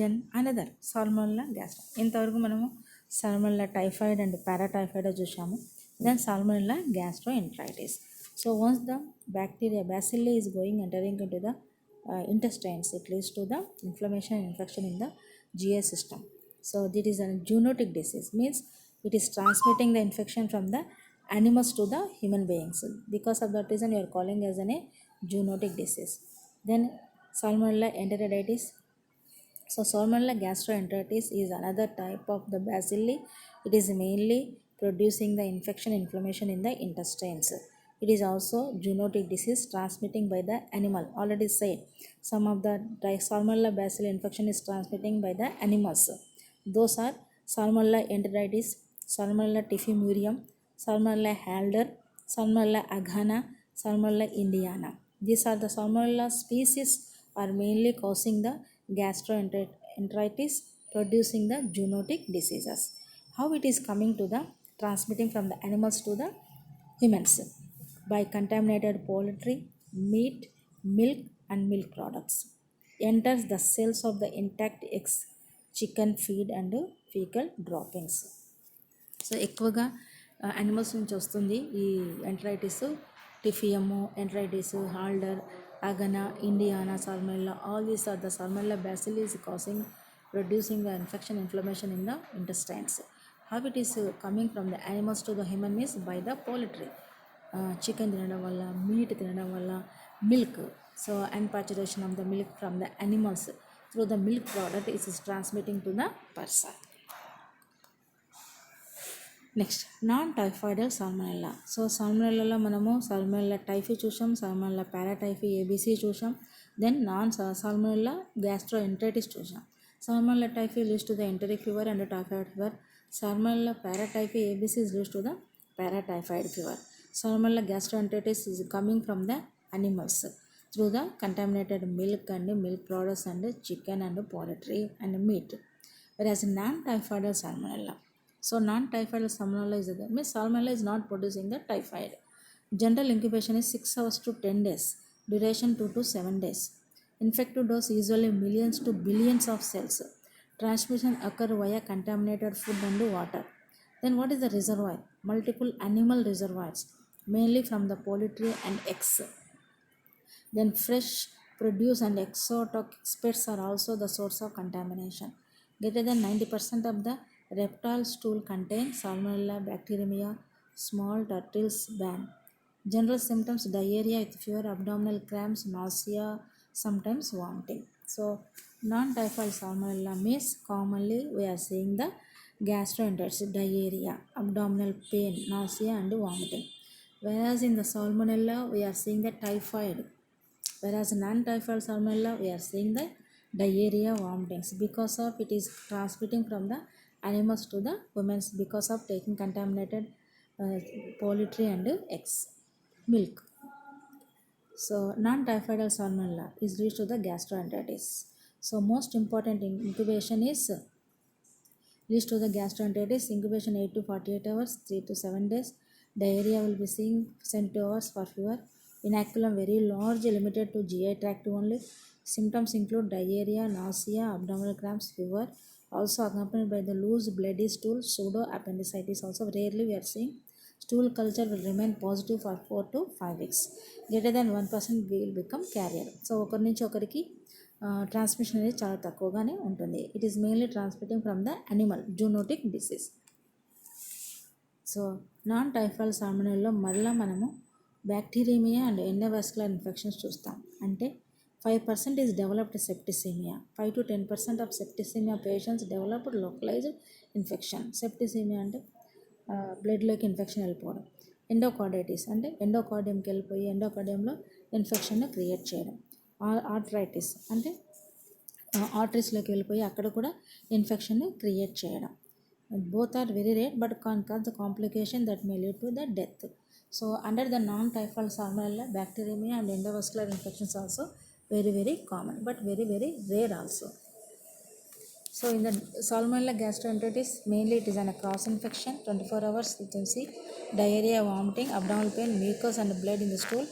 Then another Salmonella gastro. ఇంతవరకు మనము Salmonella typhoid and paratyphoid చూసాము. Then Salmonella gastroenteritis. So once the bacteria bacilli is going entering into the intestines, it leads to the inflammation and infection in the GI system. So this is a zoonotic disease, means it is transmitting the infection from the animals to the human beings. Because of that reason you are calling as a zoonotic disease. Then Salmonella enteritis. So Salmonella gastroenteritis is another type of the bacilli. It is mainly producing the infection inflammation in the intestines. It is also zoonotic disease transmitting by the animal. Already said some of the Salmonella bacilli infection is transmitting by the animals. Those are Salmonella enteritis, Salmonella typhimurium, Salmonella halder, Salmonella aghana, Salmonella indiana. These are the Salmonella species are mainly causing the gastroenteritis, producing the zoonotic diseases. How it is coming to the transmitting from the animals to the humans? By contaminated poultry, meat, milk and milk products. Enters the cells of the intact eggs, chicken feed and fecal droppings. So ఎక్కువగా animals నుంచి వస్తుంది ఈ enteritis. Typhimurium, enteritis, హాల్డర్, Agona, Indiana, Salmonella, all these are the Salmonella bacilli is causing producing the infection inflammation in the intestines. How it is coming from the animals to the human means by the poultry. Chicken తినడం వల్ల, meat తినడం వల్ల, milk. So unpasteurization of the milk from the animals through the milk product is transmitting to the person. Next non typhoidal Salmonella. So సాల్మోనెల్లాలో మనము Salmonella typhi చూసాం, Salmonella paratyphi A B C చూసాం. Then non Salmonella gastroenteritis చూసాం. Salmonella typhi leads to the enteric fever and typhoid fever. Salmonella paratyphi A B C leads to the paratyphoid fever. Salmonella gastroenteritis is coming from the animals through the contaminated milk and milk products and chicken and poultry and meat. Whereas non-typhoidal salmonella. So non-typhoidal salmonella is the means salmonella is not producing the typhoid. General incubation is 6 hours to 10 days. Duration 2 to 7 days. Infective dose usually millions to billions of cells. Transmission occur via contaminated food and water. Then what is the reservoir? Multiple animal reservoirs, mainly from the poultry and eggs. Then fresh produce and exotic spits are also the source of contamination. Greater than 90% of the reptile stool contain Salmonella bacteremia, small turtles ban. General symptoms: diarrhea with fever, abdominal cramps, nausea, sometimes vomiting. So non-typhoid Salmonella means commonly we are seeing the gastroenteritis, diarrhea, abdominal pain, nausea and vomiting. Whereas in the Salmonella we are seeing the typhoid. Whereas non-typhoid Salmonella we are seeing the diarrhea, vomitings, because of it is transmitting from the animals to the humans because of taking contaminated poultry and eggs, milk. So non-typhoidal Salmonella is leads to the gastroenteritis. So most important incubation is leads to the gastroenteritis. Incubation 8 to 48 hours, 3 to 7 days. Diarrhea will be seen 72 hours for fever. Inoculum very large, limited to GI tract only. Symptoms include diarrhea, nausea, abdominal cramps, fever. Also accompanied by the loose bloody stool, pseudo appendicitis. Also rarely we are seeing. Stool culture will remain positive for 4 to 5 weeks. Greater than 1% will become carrier. So ఒకరి నుంచి ఒకరికి transmission అనేది చాలా తక్కువగానే ఉంటుంది. It is mainly transmitting from the animal, zoonotic disease. So non typhoid సాల్మోనెల్లాలో మళ్ళీ మనము బ్యాక్టీరియమియా అండ్ ఎండోవాస్కులర్ ఇన్ఫెక్షన్స్ చూస్తాం. అంటే 5% is developed septicaemia. 5 to 10% of septicaemia patients developed localized infection. Septicaemia అంటే బ్లడ్లోకి ఇన్ఫెక్షన్ వెళ్ళిపోవడం. ఎండోకార్డైటిస్ అంటే ఎండోకార్డియంకి వెళ్ళిపోయి ఎండోకార్డియంలో ఇన్ఫెక్షన్ని క్రియేట్ చేయడం. ఆర్థరైటిస్ అంటే ఆర్టరీస్లోకి వెళ్ళిపోయి అక్కడ కూడా ఇన్ఫెక్షన్ని క్రియేట్ చేయడం. Both are very rare but can cause the complication that may lead to the death. So under the non typhoid salmonella bacteria and endovascular infections also very very common but very very rare also. So in the Salmonella gastroenteritis mainly it is a cross infection 24 hours you can see diarrhea, vomiting, abdominal pain, mucus and blood in the stool.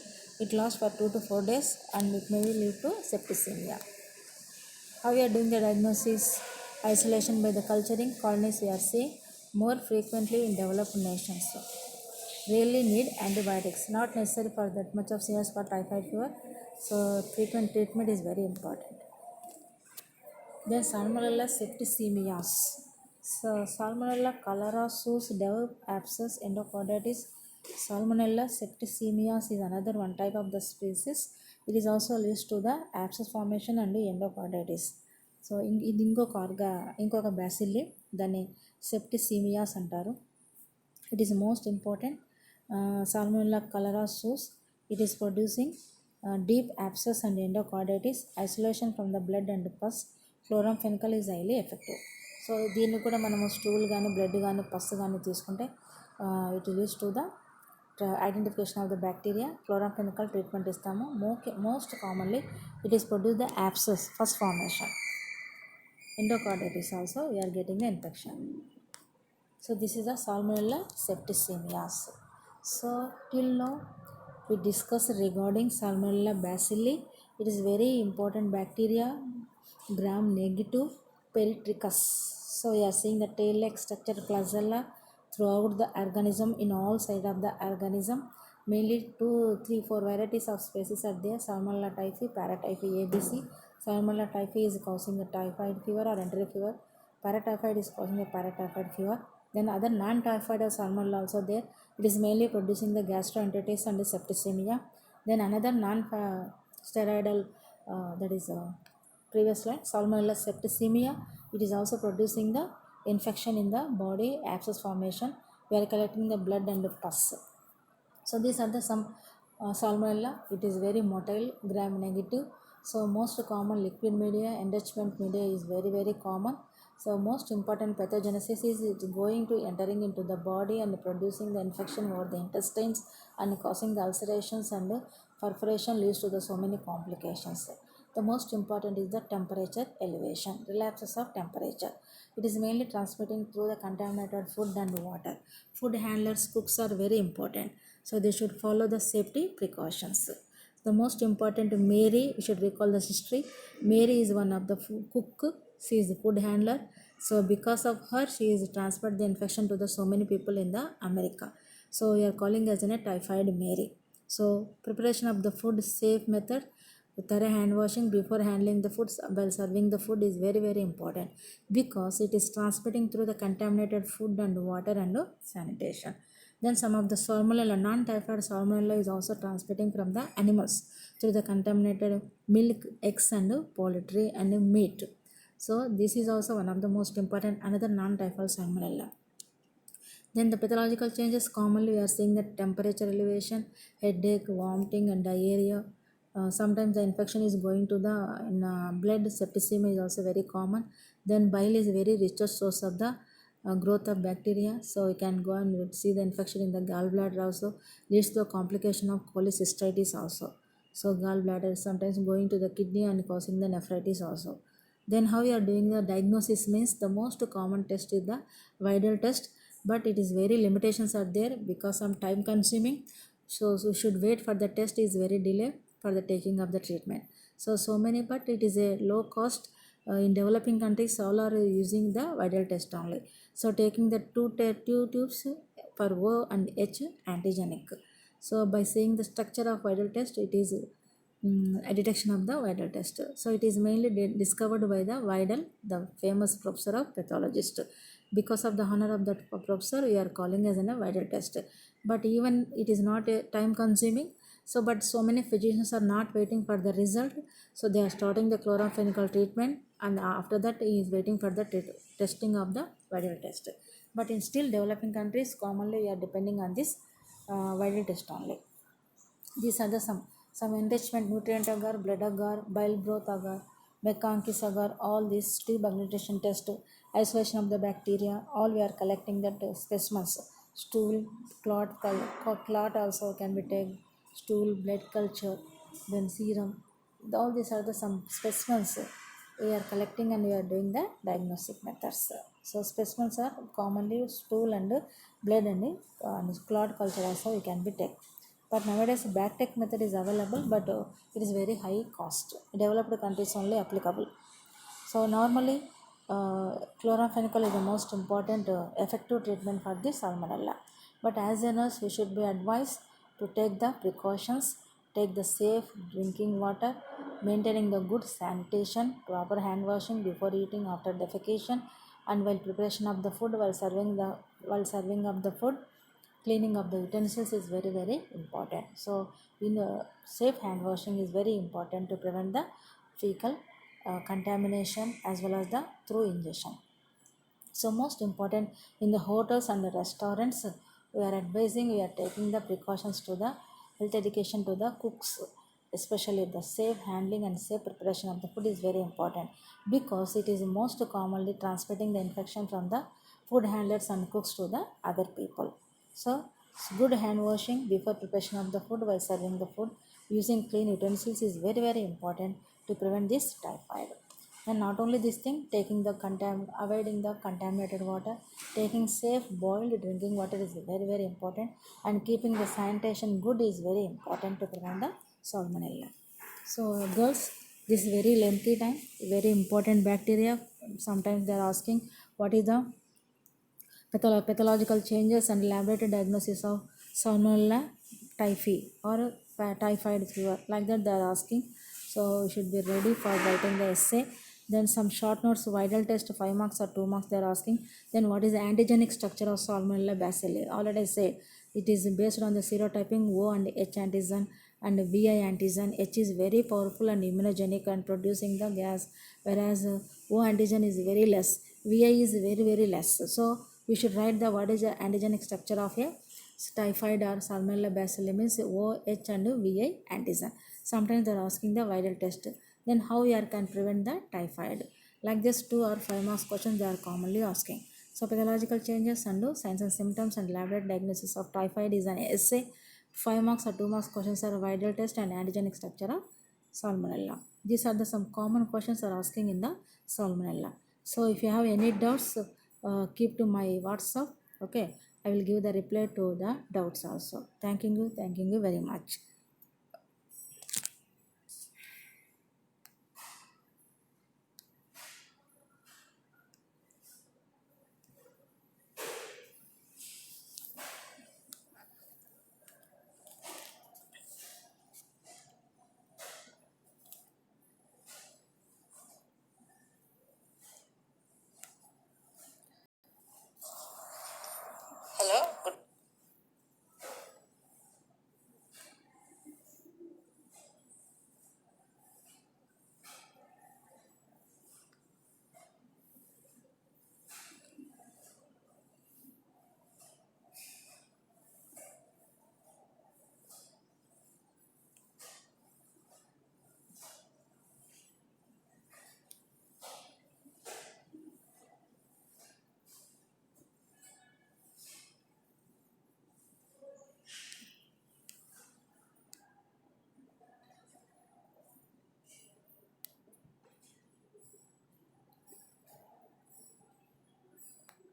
It lasts for 2 to 4 days and it may lead to septicemia. How we are doing the diagnosis? Isolation by the culturing colonies we are seeing more frequently in developed nations. Really need antibiotics, not necessary for that much of serious for typhoid fever. So treatment is very important. Then Salmonella septicemias. So Salmonella cholerasus develop abscess endocarditis. Salmonella septicemias is another one type of the species. It is also leads to the abscess formation and endocarditis. So ఇది ఇంకొక బ్యాసిల్లీ దాన్ని సెప్టిసీమియాస్ అంటారు. It is most important. Salmonella cholerasus, it is producing deep abscess and endocarditis. Isolation from the blood and pus. Chloramphenicol is highly effective. So దీన్ని కూడా మనము stool కానీ blood కానీ pus కానీ తీసుకుంటే it leads to the identification of the bacteria. Chloramphenicol treatment ఇస్తాము. Most commonly it is produce the abscess first formation. Endocarditis also we are getting the infection. So this is the Salmonella septicemias. So till now we discussed regarding Salmonella bacilli. It is very important bacteria, gram negative peritricus. So we are seeing the tail-like structure flagella throughout the organism in all sides of the organism. Mainly 2, 3, 4 varieties of species are there. Salmonella typhi, paratyphi, ABC. Salmonella typhi is causing a typhoid fever or enteric fever. Paratyphoid is causing a paratyphoid fever. Then other non-typhoid Salmonella also there. It is mainly producing the gastroenteritis and the septicemia. Then another non-steroidal that is previous slide, Salmonella septicemia. It is also producing the infection in the body, abscess formation. We are collecting the blood and the pus. So these are the some Salmonella. It is very motile, gram negative. So most common liquid media, enrichment media is very very common. So most important pathogenesis is it going to entering into the body and producing the infection over the intestines and causing the ulcerations and perforation leads to the so many complications. The most important is the temperature elevation, relapses of temperature. It is mainly transmitting through the contaminated food and water. Food handlers, cooks are very important. So they should follow the safety precautions. The most important Mary, you should recall the history. Mary is one of the cook. She is the food handler. So because of her, she is transferred the infection to the so many people in the America. So we are calling as a typhoid Mary. So preparation of the food, safe method, thorough hand washing before handling the food while serving the food is very very important because it is transmitting through the contaminated food and water and sanitation. Then some of the Salmonella, non-typhoid Salmonella is also transmitting from the animals through the contaminated milk, eggs and poultry and meat. So this is also one of the most important, another non-typhoid Salmonella. Then the pathological changes, commonly we are seeing the temperature elevation, headache, vomiting and diarrhea. Sometimes the infection is going to the blood. Septicemia is also very common. Then bile is very richest source of the growth of bacteria. So we can go and see the infection in the gallbladder also leads to a complication of cholecystitis also. So gallbladder sometimes going to the kidney and causing the nephritis also. Then how we are doing the diagnosis means the most common test is the Widal test, but it is very limitations are there because of time consuming. So we should wait for the test is very delay for the taking of the treatment. So many, but it is a low cost. In developing countries all are using the Widal test only. So taking the two tubes for O and H antigenic. So by seeing the structure of Widal test, it is a detection of the Widal test. So it is mainly discovered by the Widal, the famous professor of pathologist. Because of the honor of that professor, we are calling as a Widal test. But even it is not time consuming. So but so many physicians are not waiting for the result. So they are starting the chloramphenicol treatment and after that he is waiting for the testing of the Widal test. But in still developing countries, commonly we are depending on this Widal test only. These are the some some enrichment nutrient agar, blood agar, bile broth agar, McConkey's agar, all these tube aggregation test, isolation of the bacteria, all we are collecting that specimens. Stool, clot also can be taken, stool, blood culture, then serum. All these are the some specimens we are collecting and we are doing the diagnostic methods. So specimens are commonly stool and blood and clot culture also we can be taken. But nowadays backtech method is available, but it is very high cost. Developed countries only applicable. So normally chloramphenicol is the most important effective treatment for the salmonella. But as a nurse, we should be advised to take the precautions, take the safe drinking water, maintaining the good sanitation, proper hand washing before eating, after defecation, and while preparation of the food, while serving of the food, cleaning of the utensils is very important. So in safe hand washing is very important to prevent the fecal contamination as well as the through ingestion. So most important in the hotels and the restaurants, we are taking the precautions to the health education to the cooks, especially the safe handling and safe preparation of the food is very important, because it is most commonly transmitting the infection from the food handlers and cooks to the other people. So good hand washing before preparation of the food, while serving the food, using clean utensils is very important to prevent this typhoid. And not only this thing, avoiding the contaminated water, taking safe boiled drinking water is very important, and keeping the sanitation good is very important to prevent the salmonella. So girls, this very lengthy time, very important bacteria. Sometimes they are asking what is the pathological changes and laboratory diagnosis of salmonella typhi or typhoid fever, like that they are asking. So you should be ready for writing the essay. Then some short notes, viral test, 5 marks or 2 marks they are asking. Then what is the antigenic structure of salmonella bacilli? Already I said it is based on the serotyping O and H antigen and VI antigen. H is very powerful and immunogenic and producing the gas, whereas O antigen is very less, VI is very less. So we should write the what is the antigenic structure of a typhoid or salmonella bacilli means OH and VI antigen. Sometimes they are asking the viral test. Then how we can prevent the typhoid? Like this 2 or 5 marks questions they are commonly asking. So pathological changes and signs and symptoms and laboratory diagnosis of typhoid is an essay. 5 marks or 2 marks questions are viral test and antigenic structure of salmonella. These are the some common questions are asking in the salmonella. So if you have any doubts, keep to my WhatsApp. Okay, I will give the reply to the doubts also. Thanking you very much.